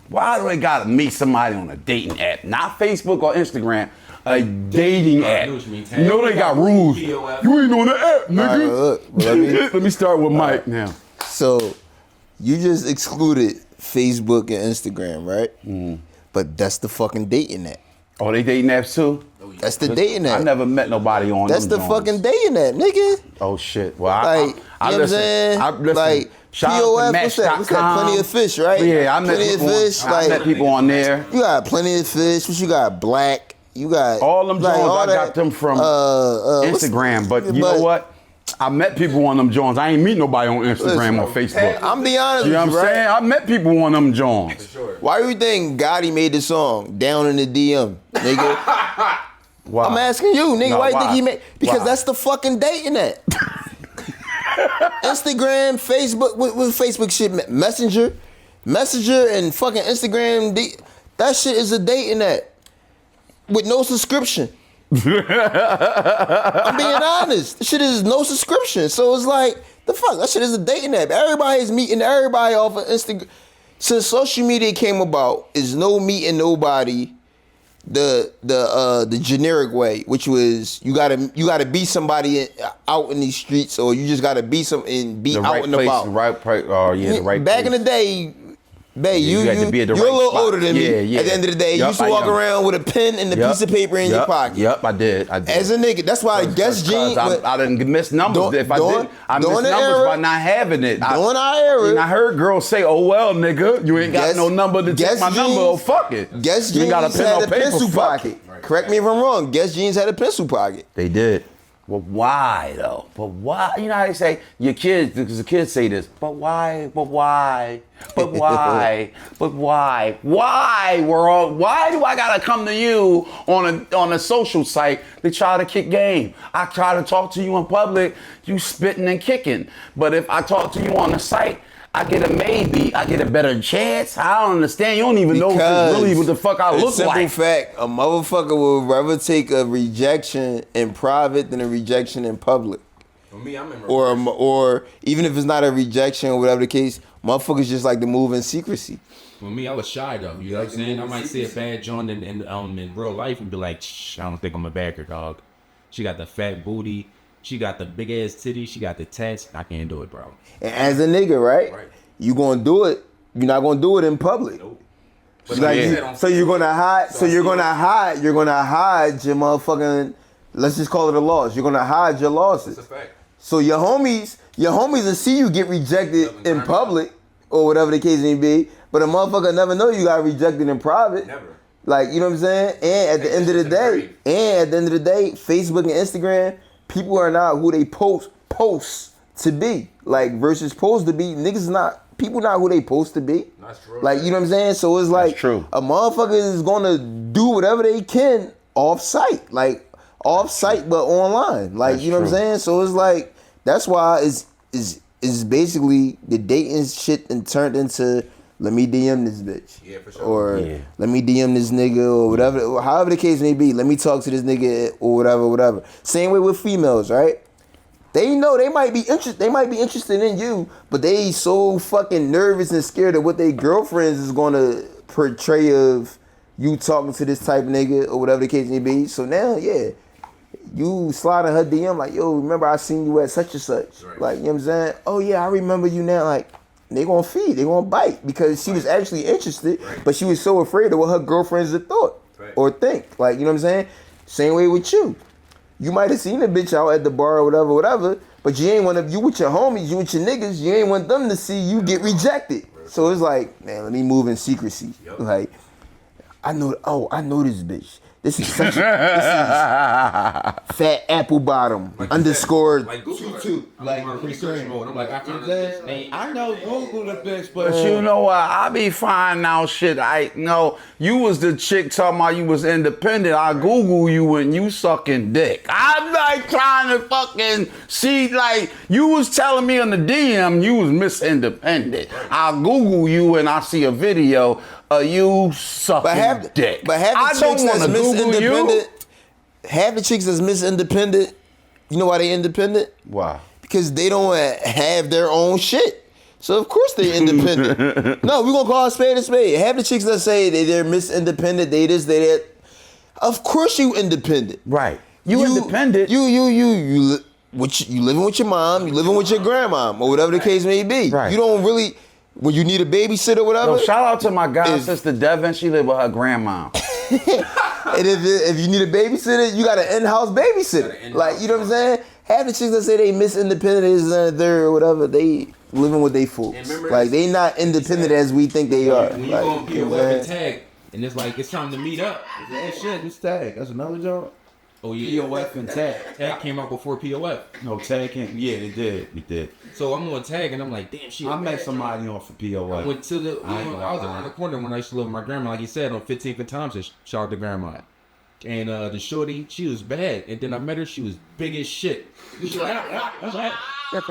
Why do they gotta meet somebody on a dating app? Not Facebook or Instagram, a dating app. You know they got rules. You ain't on the app, nigga. Look, Let me start with Mike now. So you just excluded Facebook and Instagram, right? But that's the fucking dating app. Oh, they dating apps too? That's the dating app. I never met nobody on That's the them fucking joints. dating app, nigga. Oh shit. Well, Like, I you know what I'm saying? listen. Like, Shout out to POF, what's that? What's that? Match.com. Plenty of Fish, right? Yeah, I met Plenty of people. Fish. I met people on there. You got Plenty of Fish. What you got? Black. You got All them like, joints, all I that, got them from what's- Instagram. But you know what? I met people on them joints. I ain't meet nobody on Instagram or Facebook. I'm be honest You know with what I'm you, saying? right? I met people on them joints. Why do you think Gotti made the song Down in the DM, nigga? Wow. I'm asking you, nigga. No, why you why? think he made? Because Why? that's the fucking dating app. Instagram, Facebook, what Facebook shit? Messenger, and fucking Instagram. That shit is a dating app with no subscription. I'm being honest. This shit is no subscription. So it's like, the fuck? That shit is a dating app. Everybody's meeting everybody off of Instagram. Since social media came about, is no meeting nobody the generic way, which was you gotta be somebody out in these streets, or you just gotta be The out right and place, about. the right place. Oh yeah, the right Back place. in the day, babe, You had to be at the you're right a little spot. older than me. Yeah. At the end of the day, you Yup, used to I walk am. around with a pen and a piece of paper in your pocket. Yep, I did. As a nigga, that's why I guess Gene. I didn't miss numbers. If I did, I missed during the numbers era- by not having it. During our era- And I heard girls say, "Oh well, nigga, you ain't got Guess- no number to guess take my number. jeans- Oh fuck it. Guess you ain't Jeans got a pen had or a paper. pencil Fuck pocket. it." Correct me if I'm wrong. Guess Jeans had a pencil pocket. They did. But why though? But why? You know how they say your kids, because the kids say this. But why? But why? But why? But why? Why? Why do I gotta come to you on a social site to try to kick game? I try to talk to you in public, you spitting and kicking. But if I talk to you on the site, I get a maybe. I get a better chance. I don't understand. You don't even know if it's really what the fuck I look simple like. fact, a motherfucker would rather take a rejection in private than a rejection in public. For me, I'm in Or even if it's not a rejection or whatever the case, motherfuckers just like to move in secrecy. For me, I was shy though. You know what I'm saying? I might see a bad joint in real life and be like, shh, I don't think I'm a bagger, dog. She got the fat booty. She got the big ass titties. She got the tats. I can't do it, bro. And as a nigga, right? You gonna do it. You're not gonna do it in public. Nope. So you're gonna hide. So you're gonna hide. You're gonna hide your motherfucking. Let's just call it a loss. You're gonna hide your losses. That's a fact. So your homies will see you get rejected in public or whatever the case may be. But a motherfucker never know you got rejected in private. Never. Like, you know what I'm saying? And at the end of the day, Facebook and Instagram, people are not who they post to be. Like versus supposed to be. Niggas not. People not who they supposed to be. That's true. Like, you know what I'm saying? So it's like true. A motherfucker is gonna do whatever they can off site. Like off site but online. Like, you know what I'm saying? So it's like that's why it's basically the dating shit and turned into let me DM this bitch. Yeah, for sure. Or let me DM this nigga or whatever. However the case may be. Let me talk to this nigga or whatever. Same way with females, right? They know they might be interested in you, but they so fucking nervous and scared of what their girlfriends is gonna portray of you talking to this type nigga or whatever the case may be. So now, you slide in her DM like, yo, remember I seen you at such and such. Right. Like, you know what I'm saying? Oh yeah, I remember you now. Like, they gonna feed, they gonna bite because she was actually interested, but she was so afraid of what her girlfriends had thought or think. Like, you know what I'm saying? Same way with you. You might have seen a bitch out at the bar or whatever, but you ain't want to, you with your homies, you with your niggas, you ain't want them to see you get rejected. So it's like, man, let me move in secrecy. Like, I know this bitch. This is such a fat apple bottom underscore Like Google. Like research mode. I'm like, after that, I know Google the bitch, but But you know what? I be finding out shit. I know you was the chick talking about you was independent. I Google you and you sucking dick. I'm like trying to fucking see, like, you was telling me on the DM you was Miss Independent. I Google you and I see a video of you sucking dick. But half I the don't chicks want that's to Miss Google you. Independent, half the chicks that's Miss Independent, you know why they independent? Why? Because they don't have their own shit. So of course they independent. No, we gonna call a spade a spade. Half the chicks that say they're Miss Independent, they this, they that. Of course you independent. Right. You independent. You living with your mom, you living with your grandma, or whatever the case may be. Right. You don't really, when you need a babysitter or whatever. Yo, shout out to my god sister Devin. She live with her grandma. And if you need a babysitter, you got an in-house babysitter. Like, you know what I'm saying? Half the chicks that say they Miss Independent is or whatever, they living with they fools. Like, they not independent as we think they are. when you Like, go on you know what POF I'm and saying? tag, and it's like, it's time to meet up. that shit, this tag. That's another job. Oh yeah, POF and tag. Tag came out before POF. No, tag can't. Yeah, they did. So I'm on tag, and I'm like, damn, shit. I met somebody off of I POF. went to the. I ain't gonna I was lie. around the corner when I used to live with my grandma, like you said, on 15th and Thompson. Shout out to grandma. And the shorty, she was bad. And then I met her, she was big as shit. She like, I was like, you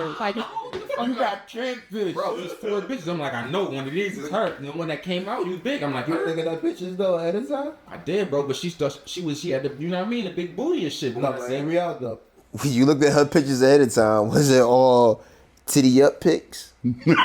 got 10 bitches. Bro, there's 4 bitches. I'm like, I know one of these is her. And the one that came out, you big. I'm like, you Look at that pictures though at the time. I did, bro, but she had the, you know what I mean, the big booty and shit. You know what I'm saying? me out though. When you looked at her pictures ahead of time, was it all titty up pics? So you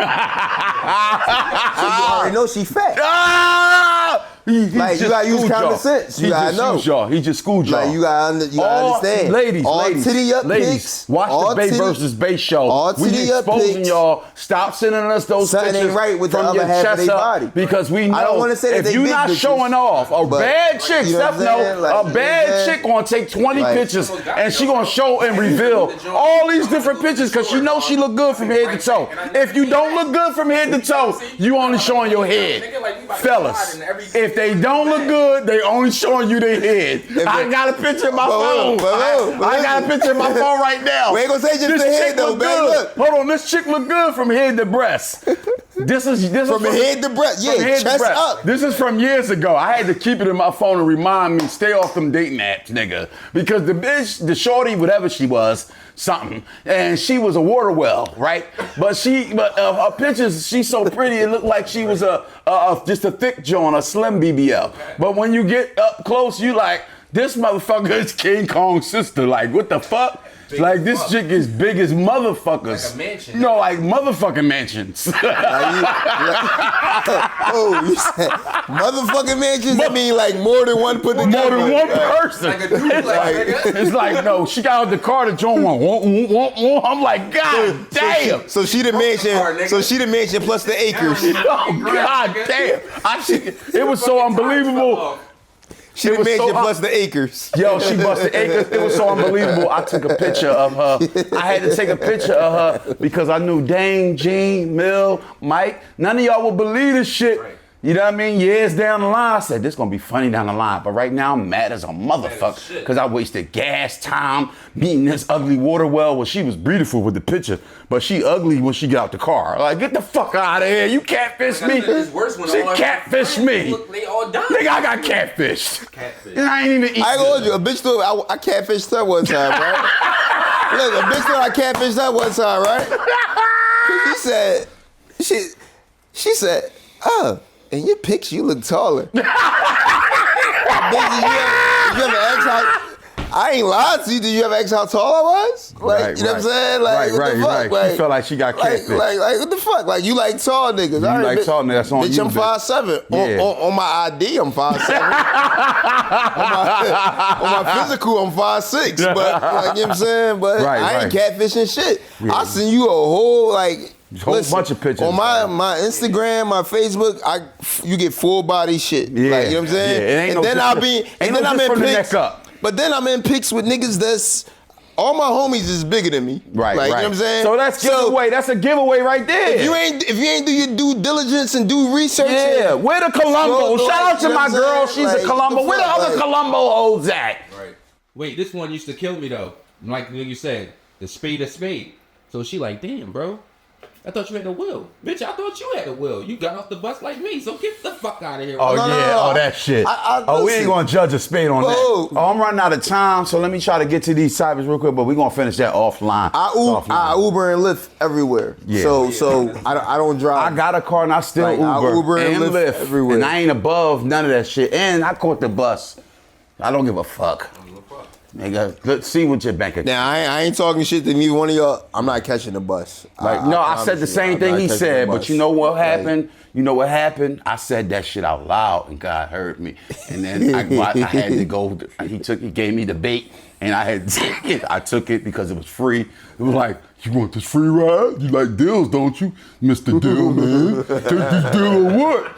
already know she fat. Ah! Like, you gotta use common sense. You gotta know. He just schooled y'all. Like, you gotta understand. Ladies, all titty up pics. Watch all the Bay titty- versus Bay show. all We titty up exposing pics. y'all. Stop sending us those Something pictures ain't right with the from other your half of chest their up body. because we know I don't wanna say that if they you're big not bitches, showing off, a but- bad chick, you know what Steph I'm know, saying? Like, a you know bad what I'm chick gonna take 20 Like- pictures and she gonna show and reveal all these different pictures because she knows she look good from head to toe. If you don't look good from head to toe, you only showing your head. Fellas, if they don't look good, they only showing you their head. I got a picture of my phone. I got a picture of my phone right now. We ain't gonna say just this the head chick though, look man. good. Look. Hold on, this chick look good from head to breast. This is From head to breast, from yeah, head to chest breast. up. This is from years ago. I had to keep it in my phone and remind me, stay off them dating apps, nigga. Because the bitch, the shorty, whatever she was, something, and she was a water well, right? But her pictures, she's so pretty, it looked like she was just a thick joint, a slim BBL. But when you get up close, you like, this motherfucker is King Kong's sister. Like, what the fuck? Like, this chick is big as motherfuckers. Like a mansion. No, like motherfucking mansions. You said motherfucking mansions? I mean, like more than one put together. More than one person. Like a duplex, nigga. It's like, no, she got out the car to join one. I'm like, God damn. So she the mansion. So she the mansion plus the acres. Oh, God damn. It was so unbelievable. She the mansion plus the acres. Yo, she busted acres. It was so unbelievable. I took a picture of her. I had to take a picture of her because I knew Dane, Gene, Mill, Mike, none of y'all would believe this shit. You know what I mean? Years down the line, I said, this gonna be funny down the line. But right now, I'm mad as a motherfucker because I wasted gas time meeting this ugly water well. Well, she was beautiful with the picture, but she ugly when she get out the car. Like, get the fuck out of here. You catfish me. It's worse when She all catfished me. Look, they all died. Nigga, I got catfished. And I ain't even eat I ain't gonna hold you. A bitch thought I catfished her one time, right? Look, a bitch thought I catfished her one time, right? She said, oh, in your pics you look taller. Bitch, you ever ask how? I ain't lied to you. Did you ever ask how tall I was? Like, you know what I'm saying? Like, what the fuck? Right. Like, She felt like she got catfished. Like, what the fuck? Like, you like tall niggas. You like tall niggas, that's on bitch, you, I'm bitch. 5'7". Yeah. On my ID, I'm 5'7". on my physical, I'm 5'6". But, like, you know what I'm saying? But I ain't catfishing shit. Yeah. I send you a whole, like... Whole bunch of pictures. On my Instagram, my Facebook, you get full body shit. Yeah. Like, you know what I'm saying? Yeah, it ain't and no then I'm in from the pics. neck up. But then I'm in pics with niggas that's all my homies is bigger than me. Right, like, right. You know what I'm saying? So that's giveaway. That's a giveaway right there. If you ain't do your due diligence and do research. Yeah, where the Columbo? So, Shout out to you know my what I'm girl. saying? She's Like, a Columbo. Where the fuck, other like- Columbo hoes at? Right. Wait, this one used to kill me though. Like you said, the spade of spade. So she like, damn, bro. I thought you had a will. Bitch, I thought you had a will. You got off the bus like me, so get the fuck out of here. Oh, No, yeah. no. Oh, that shit. I We ain't listen. going to judge a spade on that. Whoa. Oh, I'm running out of time, so let me try to get to these topics real quick, but we're going to finish that offline. I Uber and Lyft everywhere. Yeah. So I don't drive. I got a car and I still Like, I Uber, Uber and and Lyft Lyft. everywhere. And I ain't above none of that shit. And I caught the bus. I don't give a fuck. Nigga, let's see what your bank account. Now I ain't talking shit to neither one of y'all. I'm not catching the bus. Like, no, I said the same thing he said, but you know what happened? You know what happened? I said that shit out loud, and God heard me. And then I had to go. He gave me the bait, and I had to take it. I took it because it was free. It was like, you want this free ride? You like deals, don't you, Mr. Deal Man? Take this deal or what?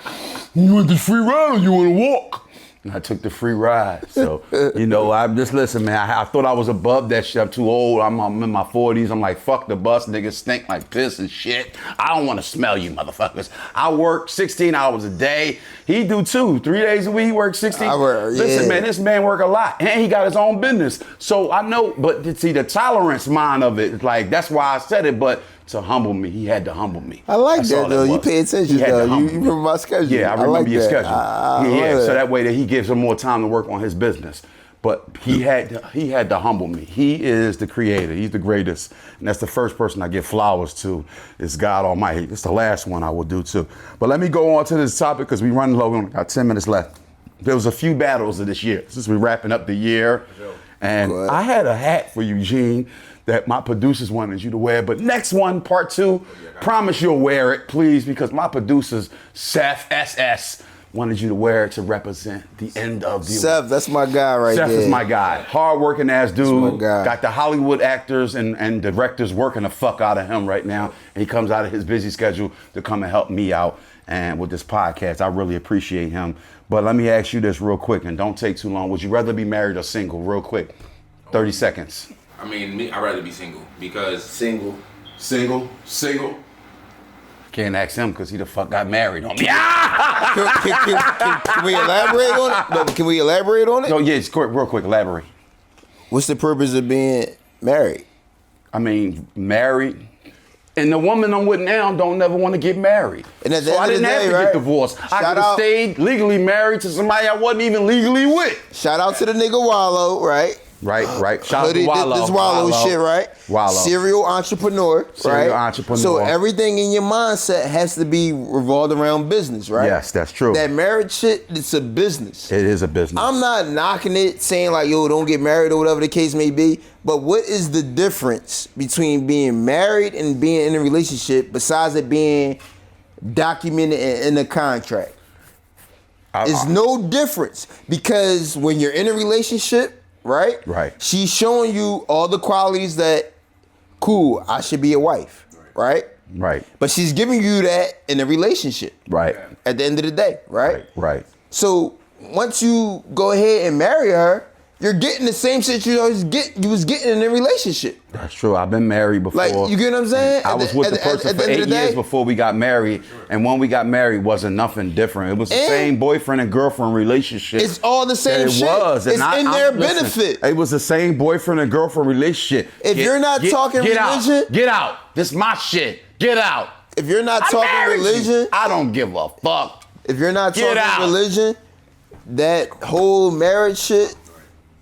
You want this free ride or you want to walk? And I took the free ride. So, you know, I'm just listen, man. I thought I was above that shit. I'm too old. I'm in my 40s. I'm like, fuck the bus. Niggas stink like piss and shit. I don't want to smell you motherfuckers. I work 16 hours a day. He do too. 3 days a week, he works 16. Listen, man, this man work a lot. And he got his own business. So I know, but see, the tolerance mind of it, like, that's why I said it, but to humble me, he had to humble me. I like That's that all though. You was. pay attention He had to though. humble You me. remember my schedule. Yeah, I remember like your that. schedule. I Yeah, love so that way that he gives him more time to work on his business. But he had to humble me. He is the creator. He's the greatest. And that's the first person I give flowers to is God Almighty. It's the last one I will do too. But let me go on to this topic because we run low. We only got 10 minutes left. There was a few battles of this year. Since we're wrapping up the year. And I had a hat for you, Gene, that my producers wanted you to wear. But next one, part 2, promise you'll wear it, please, because my producers, Seth SS, wanted you to wear it to represent the end of the Seth, that's my guy right Seth there. is my guy. Hard-working ass dude. my guy. Got the Hollywood actors and directors working the fuck out of him right now. And he comes out of his busy schedule to come and help me out and with this podcast. I really appreciate him. But let me ask you this real quick, and don't take too long. Would you rather be married or single? Real quick. 30 seconds. I mean, I'd rather be single because Single. Can't ask him because he the fuck got married on me. Can we elaborate on it? No, can we elaborate on it? No, yeah, just real quick, elaborate. What's the purpose of being married? I mean, married. And the woman I'm with now don't never want to get married. And at the so end I of the didn't have day, to right? get divorced. I Shout could have out- stayed legally married to somebody I wasn't even legally with. Shout out to the nigga Wallow, right? Right. Shout out Hoodie, to Wallow. This Wallow shit, right? Wallow. Serial entrepreneur, Serial right? entrepreneur. So everything in your mindset has to be revolved around business, right? Yes, that's true. That marriage shit, it's a business. It is a business. I'm not knocking it, saying like, yo, don't get married or whatever the case may be. But what is the difference between being married and being in a relationship besides it being documented in a contract? It's no difference because when you're in a relationship, right? Right. She's showing you all the qualities that, cool, I should be a wife, right? Right. But she's giving you that in a relationship. Right. At the end of the day, right? Right. So once you go ahead and marry her, you're getting the same shit you was getting in a relationship. That's true. I've been married before. Like, you get what I'm saying? I was with the person for 8 years before we got married, and when we got married, wasn't nothing different. It was the same boyfriend and girlfriend relationship. It's all the same that shit. Was. And It's in their benefit. It was the same boyfriend and girlfriend relationship. If you're not talking religion, get out. This is my shit. Get out. If you're not talking religion, I don't give a fuck. If you're not Get out. talking religion, that whole marriage shit,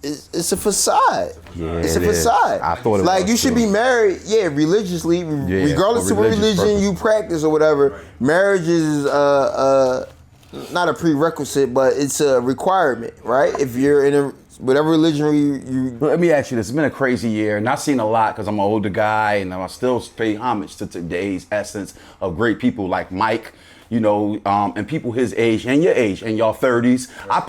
it's a facade. Yeah, it's a it is. facade. I thought it like was you should too. be married, regregious,ly regardless for of what religious religion purpose. you practice or whatever. Marriage is not a prerequisite, but it's a requirement, right? If you're in a whatever religion you But let me ask you this. It's been a crazy year, and I've seen a lot because I'm an older guy, and I still pay homage to today's essence of great people like Mike, you know, and people his age and your age and y'all 30s. I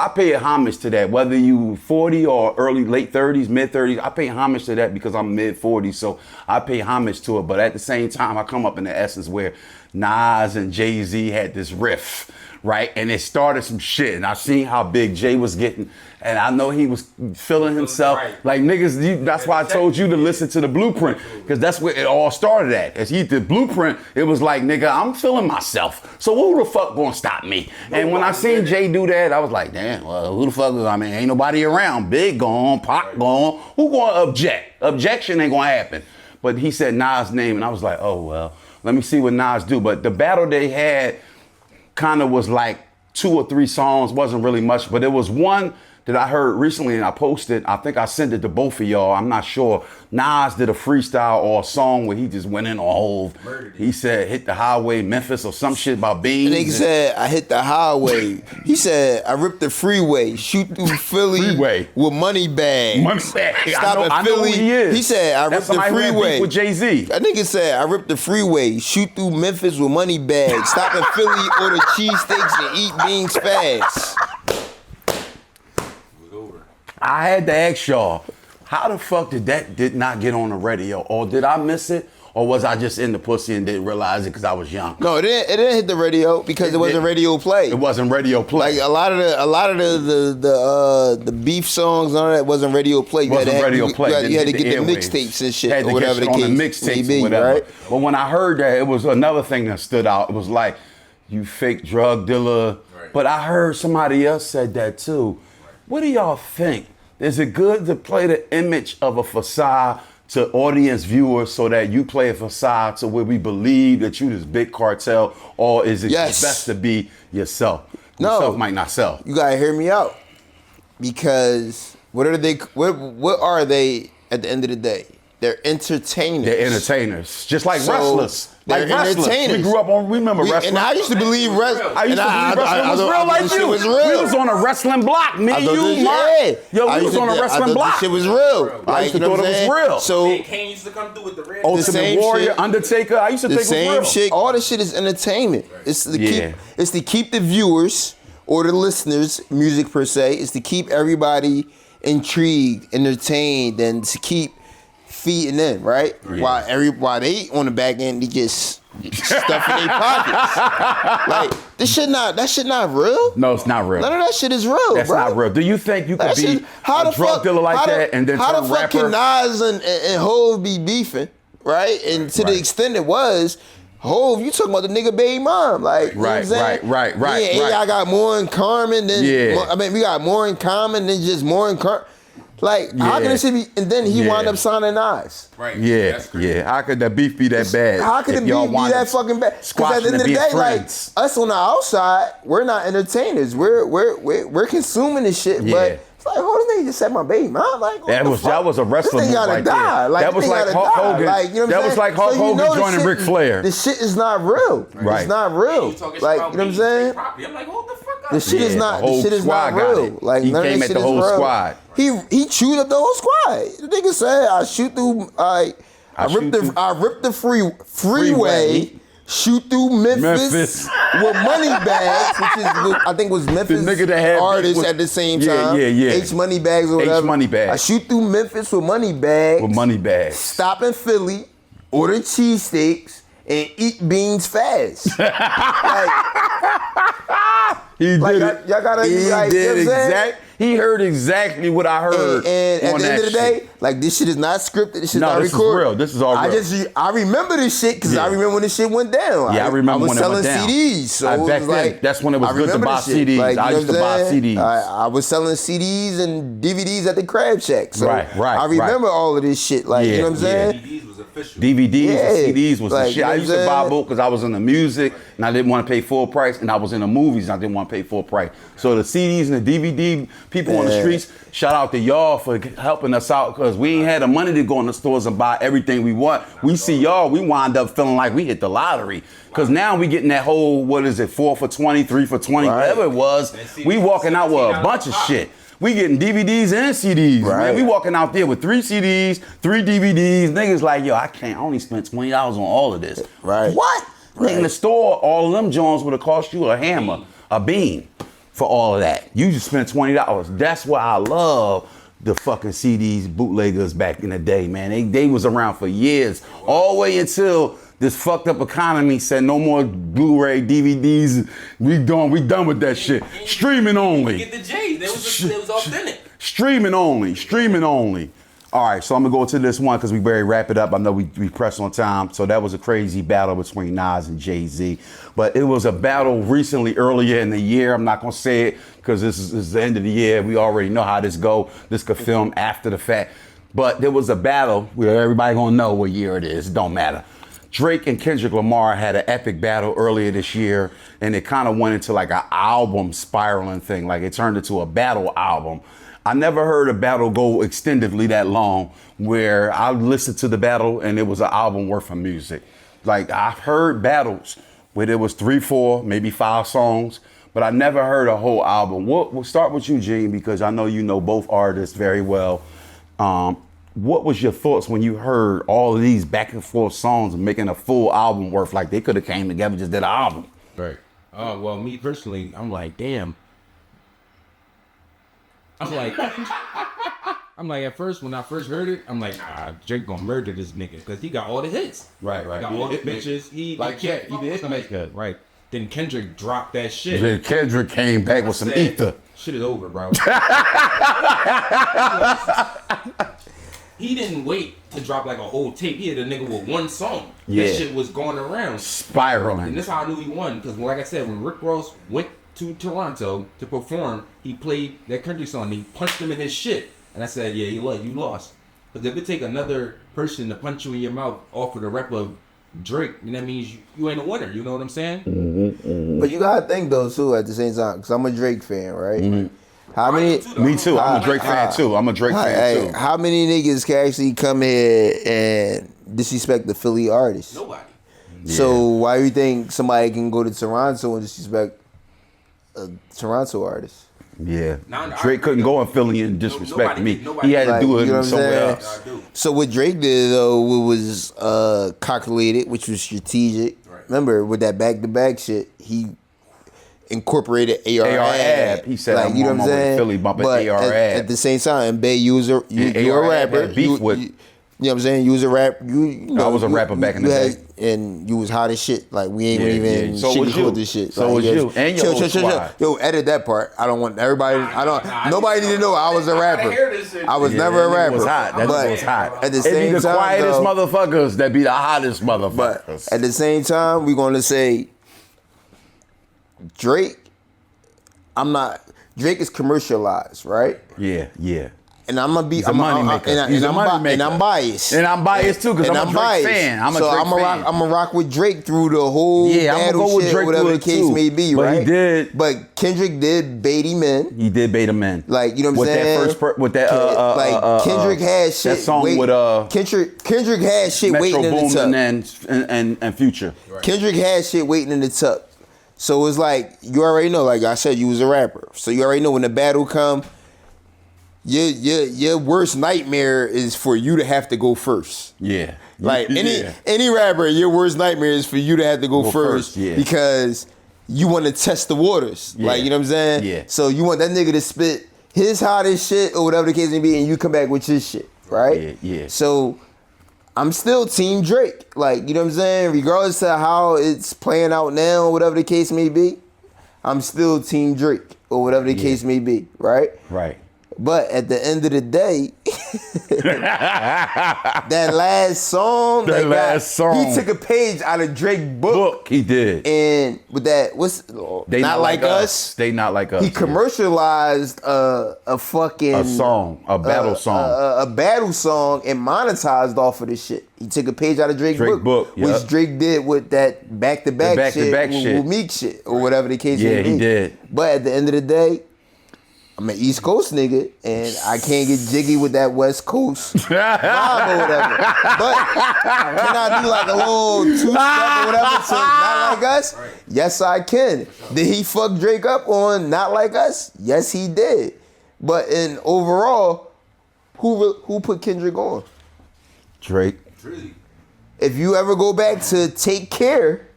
pay homage to that, whether you 40 or late 30s, mid 30s. I pay homage to that because I'm mid 40s, so I pay homage to it. But at the same time, I come up in the essence where Nas and Jay-Z had this riff, right? And it started some shit. And I seen how big Jay was getting. And I know he was feeling himself. Like, niggas, that's why I told you to listen to the Blueprint. Because that's where it all started at. As he did Blueprint, it was like, nigga, I'm feeling myself. So who the fuck gonna stop me? And when I seen Jay do that, I was like, damn, well, who the fuck is, I mean, ain't nobody around. Big gone, Pac gone. Who gonna object? Objection ain't gonna happen. But he said Nas' name, and I was like, oh, well, let me see what Nas do. But the battle they had kind of was like 2 or 3 songs, wasn't really much, but it was one that I heard recently and I posted. I think I sent it to both of y'all. I'm not sure. Nas did a freestyle or a song where he just went in on Hov. He said, hit the highway, Memphis, or some shit about beans. The nigga said, I hit the highway. He said, I ripped the freeway, shoot through Philly with money bags. Money bag. Stop I at know Philly. who he is. He said, I ripped the That's somebody who had beef freeway. with Jay-Z. That nigga said, I ripped the freeway, shoot through Memphis with money bags. Stop at Philly, order cheesesteaks and eat beans fast. I had to ask y'all, how the fuck did not get on the radio? Or did I miss it? Or was I just in the pussy and didn't realize it because I was young? No, it didn't hit the radio because it wasn't radio play. It wasn't radio play. Like a lot of the beef songs and all that wasn't radio play. You Wasn't had to radio play. You had to Didn't get hit the airwaves. mixtapes and shit Had to or whatever get the shit on case the may mixtapes be, or whatever. right? But when I heard that, it was another thing that stood out. It was like, you fake drug dealer. Right. But I heard somebody else said that too. What do y'all think? Is it good to play the image of a facade to audience viewers so that you play a facade to where we believe that you this big cartel, or is it best to be yourself? No. Yourself might not sell. You gotta hear me out, because what are they at the end of the day? They're entertainers. They're entertainers, just like wrestlers. They're Like wrestlers. entertainers. We grew up on. Remember wrestling? And I used to believe wrestling. I used to believe wrestling was real like you. Was real. We was on a wrestling block. Me, you, Mark. Yo, we was on a wrestling block. This shit was real. I used to thought it was real. So Kane used to come through with the red. Ultimate Warrior, shit. Undertaker. I used to the think it was same real. shit. All this shit is entertainment. It's to keep the viewers or the listeners, music per se, is to keep everybody intrigued, entertained, and to keep feeding in, right? Yeah. While they on the back end, they just stuff in their pockets. Like that shit not real. No, it's not real. None of that shit is real. That's bro. not real. Do you think you could be a drug dealer like that and then how turn the fuck rapper? can Nas and Hov be beefing, right? And to the extent it was, Hov, you talking about the nigga baby mom. Like, you know what I'm saying? right. Yeah, and I got more in common than, we got more in common than just more in common. Like, how can this shit be, and then he wound up signing Nas. Right. Yeah. How could the beef be that bad? How could the beef be that fucking bad? Because at the end of the day, like, us on the outside, we're not entertainers. We're consuming this shit, but it's like, hold on, nigga just said my baby mom. Like, that was a wrestler move right there. Like, that was like Hulk Hogan. Like, you know that was like Hulk Hogan joining Ric Flair. The shit is not real. Right. It's not real. Like, you know what I'm saying? I'm like, hold the fuck up. The shit is not. The shit is not real. Like, he none of came this at shit the is whole real. squad. He chewed up the whole squad. The nigga said, I shoot through. I ripped the freeway. Shoot through Memphis with money bags, which is I think was Memphis the nigga that had artist at the same time. Yeah. H money bags or whatever. H money bags. I shoot through Memphis with money bags. Stop in Philly, order cheesesteaks, and eat beans fast. He did it. Y'all gotta he like, did you know what I'm saying? He heard exactly what I heard. And at the end of the day, like, this shit is not scripted. This shit not recorded. This is real. This is all real. I remember this shit because I remember when this shit went down. Yeah, I remember when it went down. I was selling CDs. So it was like, that's when it was good to buy CDs. Like, I used to buy CDs. I was selling CDs and DVDs at the Crab Shack. So right. I remember all of this shit. Like, you know what I'm saying? DVDs was official. DVDs and CDs was the shit. I used to buy both because I was in the music and I didn't want to pay full price, and I was in the movies and I didn't want to pay full price. So the CDs and the DVD people on the streets, shout out to y'all for helping us out, because we ain't had the money to go in the stores and buy everything we want. We see y'all, we wind up feeling like we hit the lottery. Because now we getting that whole, 4 for 20, 3 for 20, whatever it was. We walking out with a bunch of shit. We getting DVDs and CDs, man. We walking out there with 3 CDs, 3 DVDs. Niggas like, yo, I only spent $20 on all of this. Right. What? Nigga, in the store, all of them Jones would have cost you a hammer, a beam for all of that. You just spent $20. That's why I love the fucking CDs bootleggers back in the day, man. They was around for years, all the way until this fucked up economy said no more Blu-ray, DVDs. We done with that shit. Streaming only. Get the J's. They was authentic. Streaming only. All right, so I'm gonna go to this one because we better wrap it up. I know we pressed on time. So that was a crazy battle between Nas and Jay-Z. But it was a battle recently, earlier in the year. I'm not gonna say it because this is the end of the year. We already know how this go. This could film after the fact. But there was a battle where everybody gonna know what year it is. It don't matter. Drake and Kendrick Lamar had an epic battle earlier this year, and it kind of went into like an album spiraling thing. Like, it turned into a battle album. I never heard a battle go extendedly that long where I listened to the battle and it was an album worth of music. Like, I've heard battles where there was 3, 4, maybe 5 songs, but I never heard a whole album. We'll start with you, Gene, because I know you know both artists very well. What was your thoughts when you heard all of these back and forth songs making a full album worth? Like, they could have came together and just did an album. Right. Well, me personally, I'm like, damn. I'm like, at first, when I first heard it, I'm like, Drake gonna murder this nigga because he got all the hits. Right. He got all the bitches. He the hit maker. Right. Then Kendrick dropped that shit. Then Kendrick came back with some ether. Shit is over, bro. He didn't wait to drop like a whole tape. He had a nigga with one song. Yeah. That shit was going around. Spiraling. And that's how I knew he won. Because like I said, when Rick Ross went to Toronto to perform, he played that country song and he punched him in his shit. And I said, yeah, you lost. Because if it take another person to punch you in your mouth off of the rep of Drake, that means you ain't a winner. You know what I'm saying? Mm-hmm. But you gotta think though too at the same time, because I'm a Drake fan, right? Mm-hmm. How many? Me too. I'm a Drake fan too. How many niggas can actually come here and disrespect the Philly artist? Nobody. So why do you think somebody can go to Toronto and disrespect a Toronto artist? Yeah. Drake couldn't go in Philly and disrespect me. He had to do it somewhere else. So what Drake did though was calculated, which was strategic. Right. Remember with that back-to-back shit, he incorporated AR-AB. He said, like, I'm you know on what I'm my way saying? to Philly bumping but AR-AB. at the same time, Bae, you're a rapper. You know what I'm saying? You was a rap. You know, I was a rapper back in the day. And you was hot as shit. Like we ain't Yeah, even yeah. So was you. this shit. So like, was you. And your whole squad. Yo, edit that part. I don't want everybody. Nobody need to know I was a rapper. I was never a rapper. Was hot. That but was hot. At the It same be the time, quietest though, motherfuckers that be the hottest motherfuckers. but at the same time, we're gonna say Drake. Drake is commercialized, right? Yeah. And I'm gonna be He's a moneymaker. He's a moneymaker. And I'm biased. And I'm biased too, because I'm a Drake biased. fan. I'm a so Drake I'm fan. I'm gonna rock with Drake through the whole Yeah, I'm battle gonna go with shit, Drake whatever through the it case too. may be, But right? he did. But Kendrick did bait him in. He did bait him in. Like, you know what I'm with saying? That first with that like Kendrick had shit. That song with Kendrick had shit Metro waiting in the Boomin tuck. and Future. Right. Kendrick had shit waiting in the tuck. So it's like you already know. Like I said, you was a rapper, so you already know when the battle come. Your worst nightmare is for you to have to go first. Yeah. Like any rapper, your worst nightmare is for you to have to go first yeah. because you want to test the waters. Yeah. Like, you know what I'm saying? Yeah. So you want that nigga to spit his hottest shit or whatever the case may be, and you come back with his shit, right? Yeah. So I'm still Team Drake. Like, you know what I'm saying? Regardless of how it's playing out now, whatever the case may be, I'm still Team Drake or whatever the case may be, right? Right. But at the end of the day, that last song, he took a page out of Drake's book. He did. And with that, They Not Like Us. They Not Like Us. He commercialized a battle song and monetized off of this shit. He took a page out of Drake's book, which Drake did with that back-to-back shit with Meek shit or whatever the case may be. Yeah, he did. But at the end of the day, I'm an East Coast nigga, and I can't get jiggy with that West Coast vibe or whatever. But can I do like a little two-step or whatever to Not Like Us? Right. Yes, I can. Did he fuck Drake up on Not Like Us? Yes, he did. But in overall, who put Kendrick on? Drake. If you ever go back to Take Care,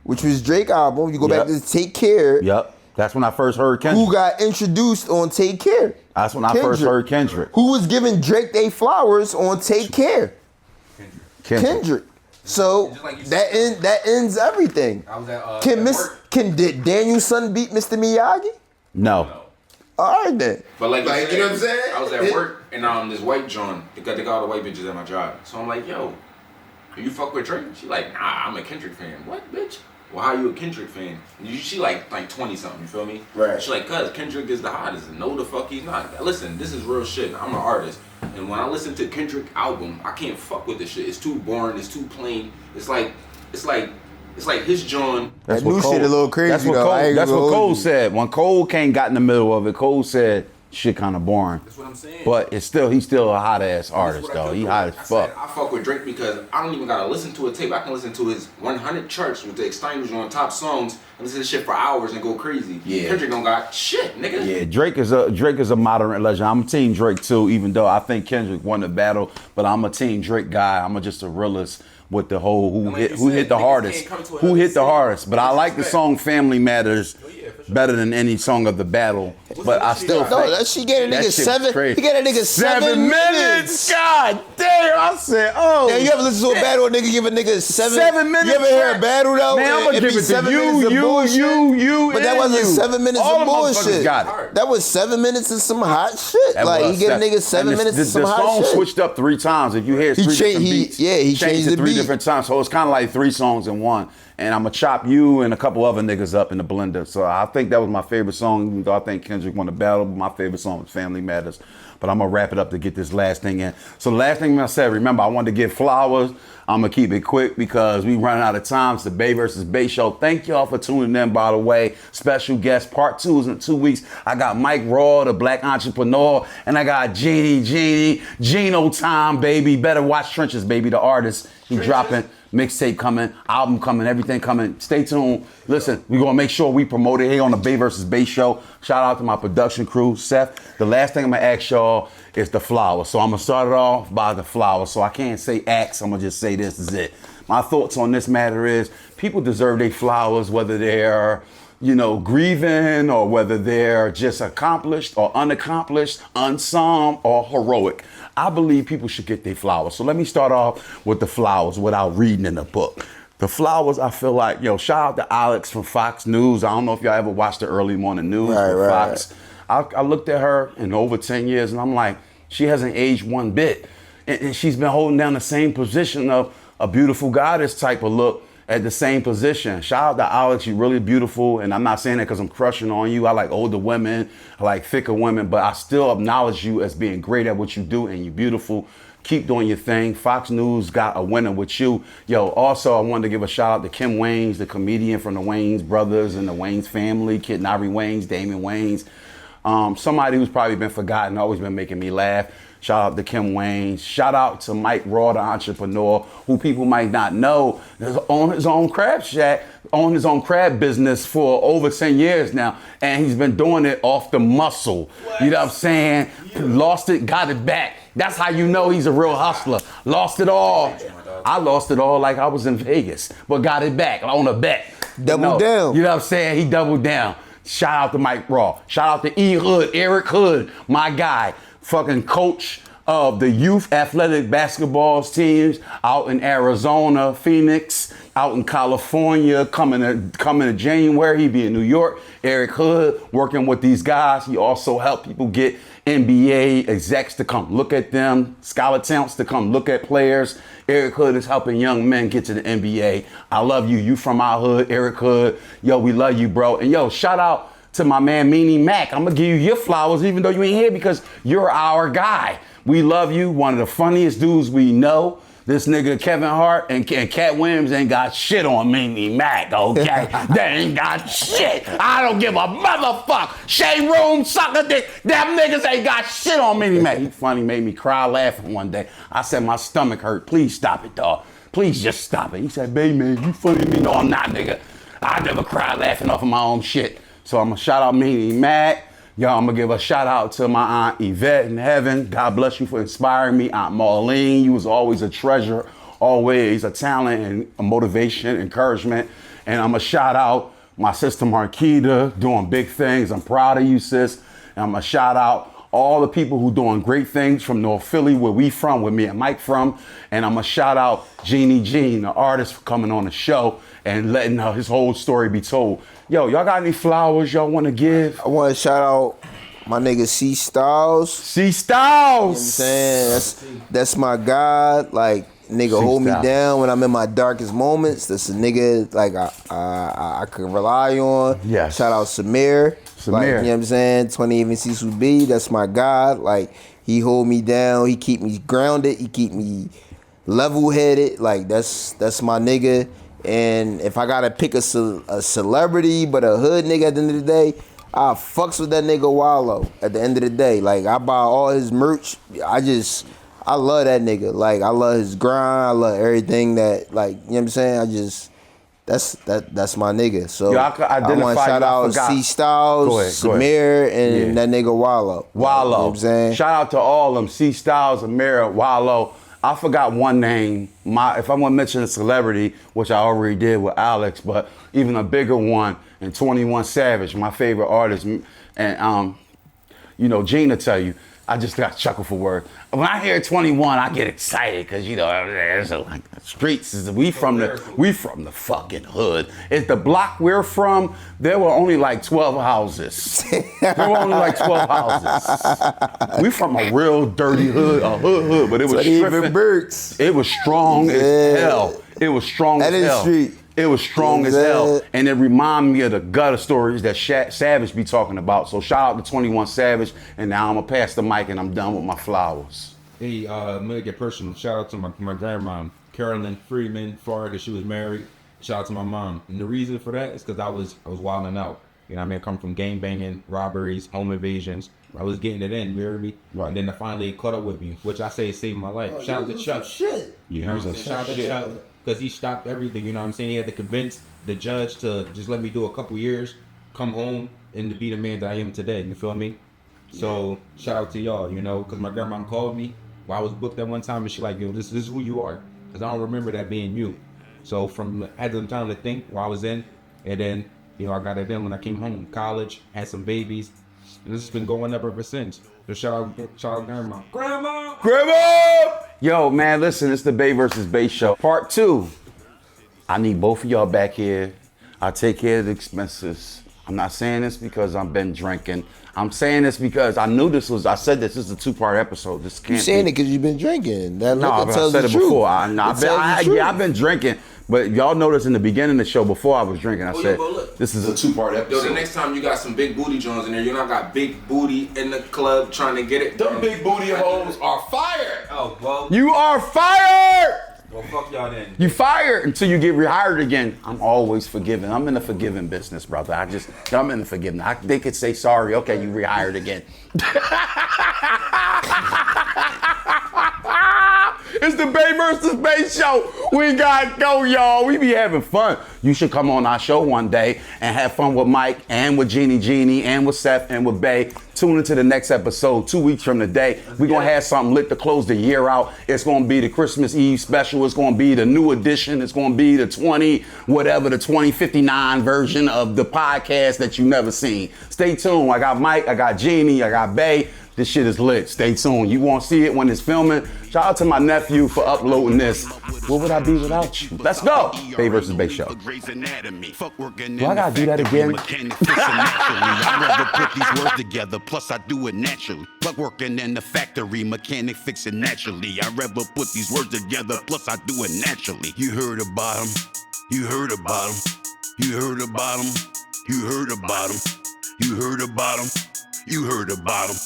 which was Drake album, you go back to Take Care. Yep. That's when I first heard Kendrick. Who got introduced on Take Care? That's when I first heard Kendrick. Who was giving Drake they flowers on Take Care? Kendrick. So that ends everything. I was at, Did Daniel's son beat Mr. Miyagi? No. All right then. But like you know what I'm saying? I was at work and this white John, they got all the white bitches at my job. So I'm like, yo, you fuck with Drake? She like, nah, I'm a Kendrick fan. What, bitch? Well, how you a Kendrick fan? She like 20 something, you feel me? Right. She like, cuz Kendrick is the hottest. No, the fuck he's not. Listen, this is real shit. I'm an artist. And when I listen to Kendrick album, I can't fuck with this shit. It's too boring, it's too plain. It's like his John. That new shit a little crazy. That's what Cole said. When Cole got in the middle of it, Cole said shit kind of boring. That's what I'm saying. But he's still a hot ass artist though. He hot as fuck. I fuck with Drake because I don't even gotta listen to a tape. I can listen to his 100 charts with the extenders on top songs and listen to shit for hours and go crazy. Yeah. Kendrick don't got shit, nigga. Yeah, Drake is a modern legend. I'm a team Drake too, even though I think Kendrick won the battle, but I'm a team Drake guy. I'm just a realist with the whole who hit the hardest. But I like the song Family Matters better than any song of the battle. But I still think she gave a nigga seven. Crazy. He gave a nigga 7 minutes. God damn! I said, oh. Yeah, you ever listen to a battle? A nigga give a nigga 7 minutes. You ever hear a battle though? Man, I'm gonna give it to you. But that wasn't 7 minutes All of the motherfuckers bullshit. got it. That was 7 minutes of some hot shit. He gave a nigga 7 minutes of some hot shit. The song switched up 3 times. If you hear it's 3 different beats. He changed the 3 beat. different times. So it's kind of like 3 songs in one. And I'm going to chop you and a couple other niggas up in the blender. So I think that was my favorite song, even though I think Kendrick won the battle. My favorite song was Family Matters. But I'm going to wrap it up to get this last thing in. So the last thing I said, remember, I wanted to give flowers. I'm going to keep it quick because we running out of time. It's the Bay versus Bay show. Thank y'all for tuning in, by the way. Special guest, part 2 is in 2 weeks. I got Mike Raw, the black entrepreneur, and I got Geno time, baby. Better watch Trenches, baby, the artist. He dropping. Mixtape coming, album coming, everything coming. Stay tuned. Listen, we're going to make sure we promote it here on the Bay vs. Bay show. Shout out to my production crew, Seth. The last thing I'm going to ask y'all is the flowers. So I'm going to start it off by the flowers. So I can't say ask. I'm going to just say this is it. My thoughts on this matter is people deserve their flowers, whether they're grieving, or whether they're just accomplished or unaccomplished, unsung or heroic. I believe people should get their flowers. So let me start off with the flowers without reading in the book. The flowers, I feel like, shout out to Alex from Fox News. I don't know if y'all ever watched the early morning news with Fox. I looked at her in over 10 years and I'm like, she hasn't aged one bit. And she's been holding down the same position of a beautiful goddess type of look at the same position. Shout out to Alex, you're really beautiful. And I'm not saying that because I'm crushing on you. I like older women, I like thicker women, but I still acknowledge you as being great at what you do and you're beautiful. Keep doing your thing. Fox News got a winner with you. Also, I wanted to give a shout out to Kim Wayans, the comedian from the Wayans brothers and the Wayans family, Kid Nari Wayans, Damon Wayans. Somebody who's probably been forgotten, always been making me laugh. Shout out to Kim Wayans. Shout out to Mike Raw, the entrepreneur, who people might not know, is on his own crab shack, on his own crab business for over 10 years now. And he's been doing it off the muscle. You know what I'm saying? Yeah. Lost it, got it back. That's how you know he's a real hustler. Lost it all. I lost it all like I was in Vegas, but got it back on a bet. Double down. You know what I'm saying? He doubled down. Shout out to Mike Raw. Shout out to E. Hood, Eric Hood, my guy. Fucking coach of the youth athletic basketball teams out in Arizona, Phoenix, out in California, coming to January. He be in New York. Eric Hood working with these guys. He also helped people get NBA execs to come look at them, scholar talents to come look at players. Eric Hood is helping young men get to the NBA. I love you. You from our hood, Eric Hood. We love you, bro. And shout out to my man Meanie Mac. I'm gonna give you your flowers even though you ain't here because you're our guy. We love you. One of the funniest dudes we know. This nigga Kevin Hart and Cat Williams ain't got shit on Meanie Mac, okay? They ain't got shit. I don't give a motherfucker. Shade Room, sucker dick. Them niggas ain't got shit on Meanie Mac. He funny, made me cry laughing one day. I said my stomach hurt. Please stop it, dog. Please just stop it. He said, baby, man, you funny to me. No, I'm not, nigga. I never cry laughing off of my own shit. So I'm gonna shout out Meanie Mac. I'm gonna give a shout out to my Aunt Yvette in heaven. God bless you for inspiring me. Aunt Marlene, you was always a treasure, always a talent and a motivation, encouragement. And I'm gonna shout out my sister Marquita, doing big things. I'm proud of you, sis. And I'm gonna shout out all the people who doing great things from North Philly, where me and Mike from. And I'm gonna shout out Genie Gene, the artist, for coming on the show and letting his whole story be told. Y'all got any flowers y'all want to give? I want to shout out my nigga C Styles. C Styles! You know what I'm saying? That's my God. Like, nigga hold me down when I'm in my darkest moments. That's a nigga like I can rely on. Yes. Shout out Samir. Like, you know what I'm saying? 20 even Cecil B. That's my God. Like, he hold me down. He keep me grounded. He keep me level-headed. Like, that's my nigga. And if I gotta pick a celebrity but a hood nigga at the end of the day, I fucks with that nigga Wallow at the end of the day. Like, I buy all his merch. I love that nigga. Like, I love his grind. I love everything that, like, you know what I'm saying? That's my nigga. So I want to shout out C Styles, Samir, and that nigga Wallow. Wallow. You know what I'm saying? Shout out to all of them. C Styles, Samir, Wallow. I forgot one name. If I want to mention a celebrity, which I already did with Alex, but even a bigger one, and 21 Savage, my favorite artist. And Gina tell you, I just got chuckle for word. When I hear 21, I get excited because there's like the streets. We from the fucking hood. It's the block we're from. There were only like 12 houses. We from a real dirty hood, a hood, but it was stripping. It was strong as hell. It was strong as hell. Street. It was strong as hell, and it reminded me of the gutter stories that Savage be talking about. So shout out to 21 Savage, and now I'm gonna pass the mic and I'm done with my flowers. Hey, I'm gonna get personal. Shout out to my grandma, Carolyn Freeman, Florida. She was married. Shout out to my mom. And the reason for that is because I was wilding out. You know what I mean? I come from gang banging, robberies, home invasions. I was getting it in, you hear me? Right. And then it finally caught up with me, which I say saved my life. Shout out to Chuck. Shit. You know what I'm saying? Shout out to Chuck. Because he stopped everything, you know what I'm saying? He had to convince the judge to just let me do a couple years, come home, and to be the man that I am today, you feel me? So, shout out to y'all, because my grandma called me while I was booked at one time, and she like, this is who you are. Because I don't remember that being you. So, I had some time to think while I was in, and then You know, I got it then when I came home from college, had some babies, and this has been going up ever since. So shout out grandma. Grandma! Yo, man, listen, it's the Bay versus Bay show. Part 2. I need both of y'all back here. I take care of the expenses. I'm not saying this because I've been drinking. I'm saying this because I knew I said this is a 2-part episode. This can't You saying be. it because you've been drinking. That No, liquor but I tells said the it truth. before. I've been drinking. But y'all noticed in the beginning of the show, before I was drinking, I said, but look. this is a 2-part episode. Yo, the next time you got some big booty joints in there, you not got big booty in the club trying to get it. Them big booty hoes are fired. Oh, well. You are fired! Well, fuck y'all then. You fired until you get rehired again. I'm always forgiving. I'm in the forgiving business, brother. I'm in the forgiving. They could say sorry. Okay, you rehired again. It's the Bay versus Bay show. We got to go, y'all. We be having fun. You should come on our show one day and have fun with Mike and with Genie and with Seth and with Bay. Tune into the next episode 2 weeks from today. We're going to have something lit to close the year out. It's going to be the Christmas Eve special. It's going to be the new edition. It's going to be the 2059 version of the podcast that you never seen. Stay tuned. I got Mike, I got Genie, I got Bay. This shit is lit. Stay tuned. You won't see it when it's filming. Shout out to my nephew for uploading this. What would I be without you? Let's go. Bay versus Bay show. Do I gotta do that again? I'd rather put these words together, plus I do it naturally. Plug working in the factory, mechanic fixing naturally. I'd rather put these words together, plus I do it naturally. You heard about him. You heard about him. You heard about him. You heard about him. You heard about him. You heard about him.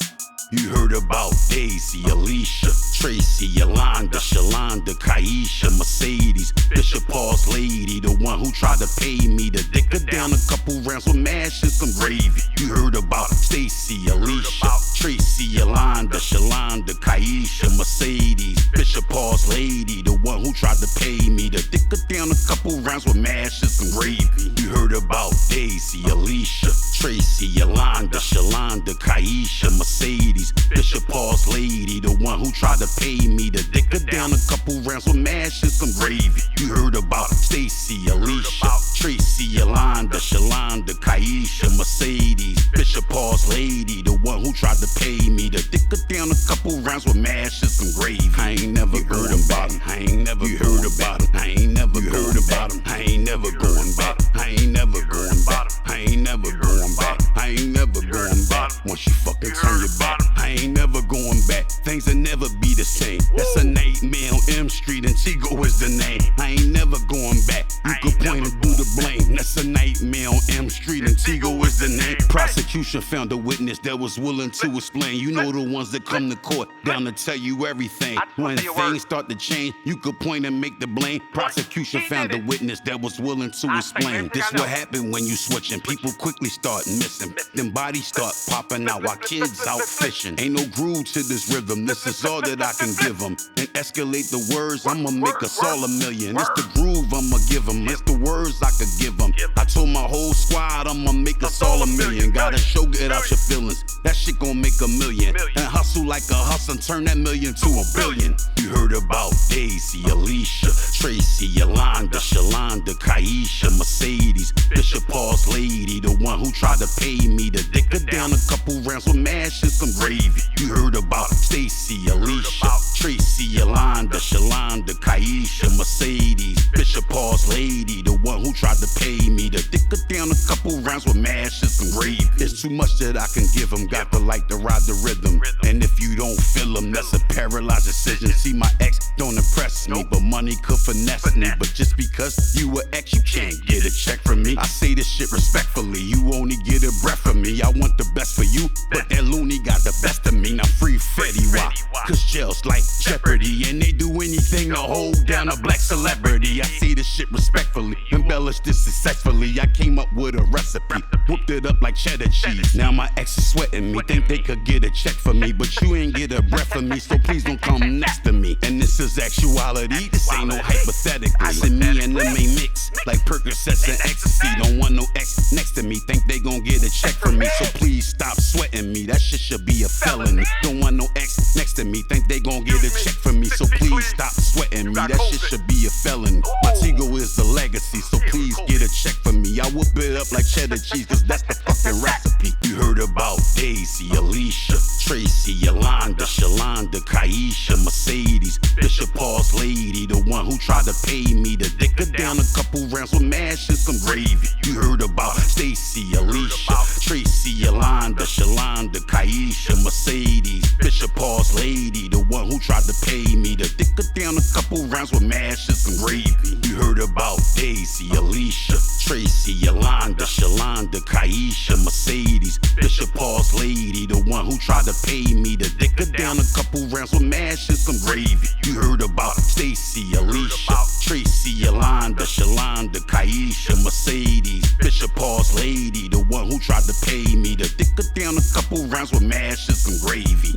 You heard about Daisy, Alicia, Tracy, Yolanda, Shalonda, Kaisha, Mercedes, Bishop Paul's lady, the one who tried to pay me to dick her down a couple rounds with mash and some gravy. You heard about Stacy, Alicia, Tracy, Yolanda, Shalonda, Kaisha, Mercedes, Bishop Paul's lady, the one who tried to pay me to dick her down a couple rounds with mash and some gravy. You heard about Daisy, Alicia, Tracy, Yolanda, Shalonda, Kaisha, Mercedes, Bishop Paul's lady, the one who tried to pay me to dick her down a couple rounds with mash and some gravy. You heard about Stacy, Alicia, Tracy, Yolanda, Shalonda, Kaisha, Mercedes, Bishop Paul's lady, the one who tried to pay me to dick her down a couple rounds with mash and some gravy. I ain't never heard about him. I ain't never heard about him. I ain't never heard about him. I ain't never going back. I ain't never going back. I ain't never going back. I ain't never going back. Once you fucking turn your back, I ain't never going back. Things will never be the same. That's a nightmare on M Street and Chigo is the name. I ain't never going back. You could point and do the blame. That's a nightmare on M Street and Chigo is the name. Prosecution found a witness that was willing to explain. You know the ones that come to court down to tell you everything. When things start to change, you could point and make the blame. Prosecution found a witness that was willing to explain. This what happened when you switching. People quickly start missing. Then bodies start popping out while kids out fishing. Ain't no groove to this rhythm. This is all that I can give them. And escalate the words, I'ma make us all a million. It's the groove I'ma give them. It's the words I could give them. I told my whole squad I'ma make us all a million. Gotta show get out your feelings. That shit gon' make a million. And hustle like a hustle and turn that million to a billion. You heard about Daisy, Alicia, Tracy, Yolanda, Shalonda, Kaisha, Mercedes, Bishop Paul's lady, the one who tried to pay me to dick her down a couple rounds with mash and some gravy. You heard about Stacy, Alicia, Tracy, Yolanda, Shalonda, Kaisha, Mercedes, Bishop Paul's lady, the one who tried to pay me to dick her down a couple rounds with mash and some gravy. It's too much that I can give them, got the light to ride the rhythm. And if you don't feel them, that's a paralyzed decision. See, my ex don't impress me, but money could finesse me. But just because you a ex, you can't get a check from me. I say this shit respectfully, you only get a breath from me. I want the best for you, but that loony got the best of me. Now free Fetty Wap, cause jail's like Jeopardy, and they do anything to hold down a black celebrity. I say this shit respectfully, embellish this successfully. I came up with a recipe, whooped it up like cheddar cheese. Now my ex is sweating me, think they could get a check for me, but you ain't get a breath from me, so please don't come next to me. And this is actuality, this ain't no hypothetical. I said me and them ain't mix, like Percocets and ecstasy. Don't want no ex next to me, think they gon' get a check from me, so please stop sweating me, that shit should be a felony. Don't want no ex next to me, think they gon' get a check from me, so please stop sweating me, that shit should be a felony. My Tigo is the legacy, so please get a check from me. I whoop it up like cheddar cheese, cause that's the fucking recipe. You heard about Daisy, Alicia, Tracy, Yolanda, Shalonda, Kaisha, Mercedes, Bishop Paul's lady, the one who tried to pay me to dick her down a couple rounds with mash and some gravy. You heard about Stacy, Alicia, Tracy, Yolanda, Shalonda, Kaisha, Mercedes, Bishop Paul's lady, the one who tried to pay me to dick her down a couple rounds with mash and some gravy. You heard about Daisy, Alicia, Tracy, Yolanda, Shalonda, Kaisha, Mercedes, Bishop Paul's lady, the one who tried to pay me to dick her down a couple rounds with mash and some gravy. You heard about Stacy, Alicia, Tracy, Yolanda, Shalonda, Kaisha, Mercedes, Bishop Paul's lady, the one who tried to pay me to dick her down a couple rounds with mash and some gravy.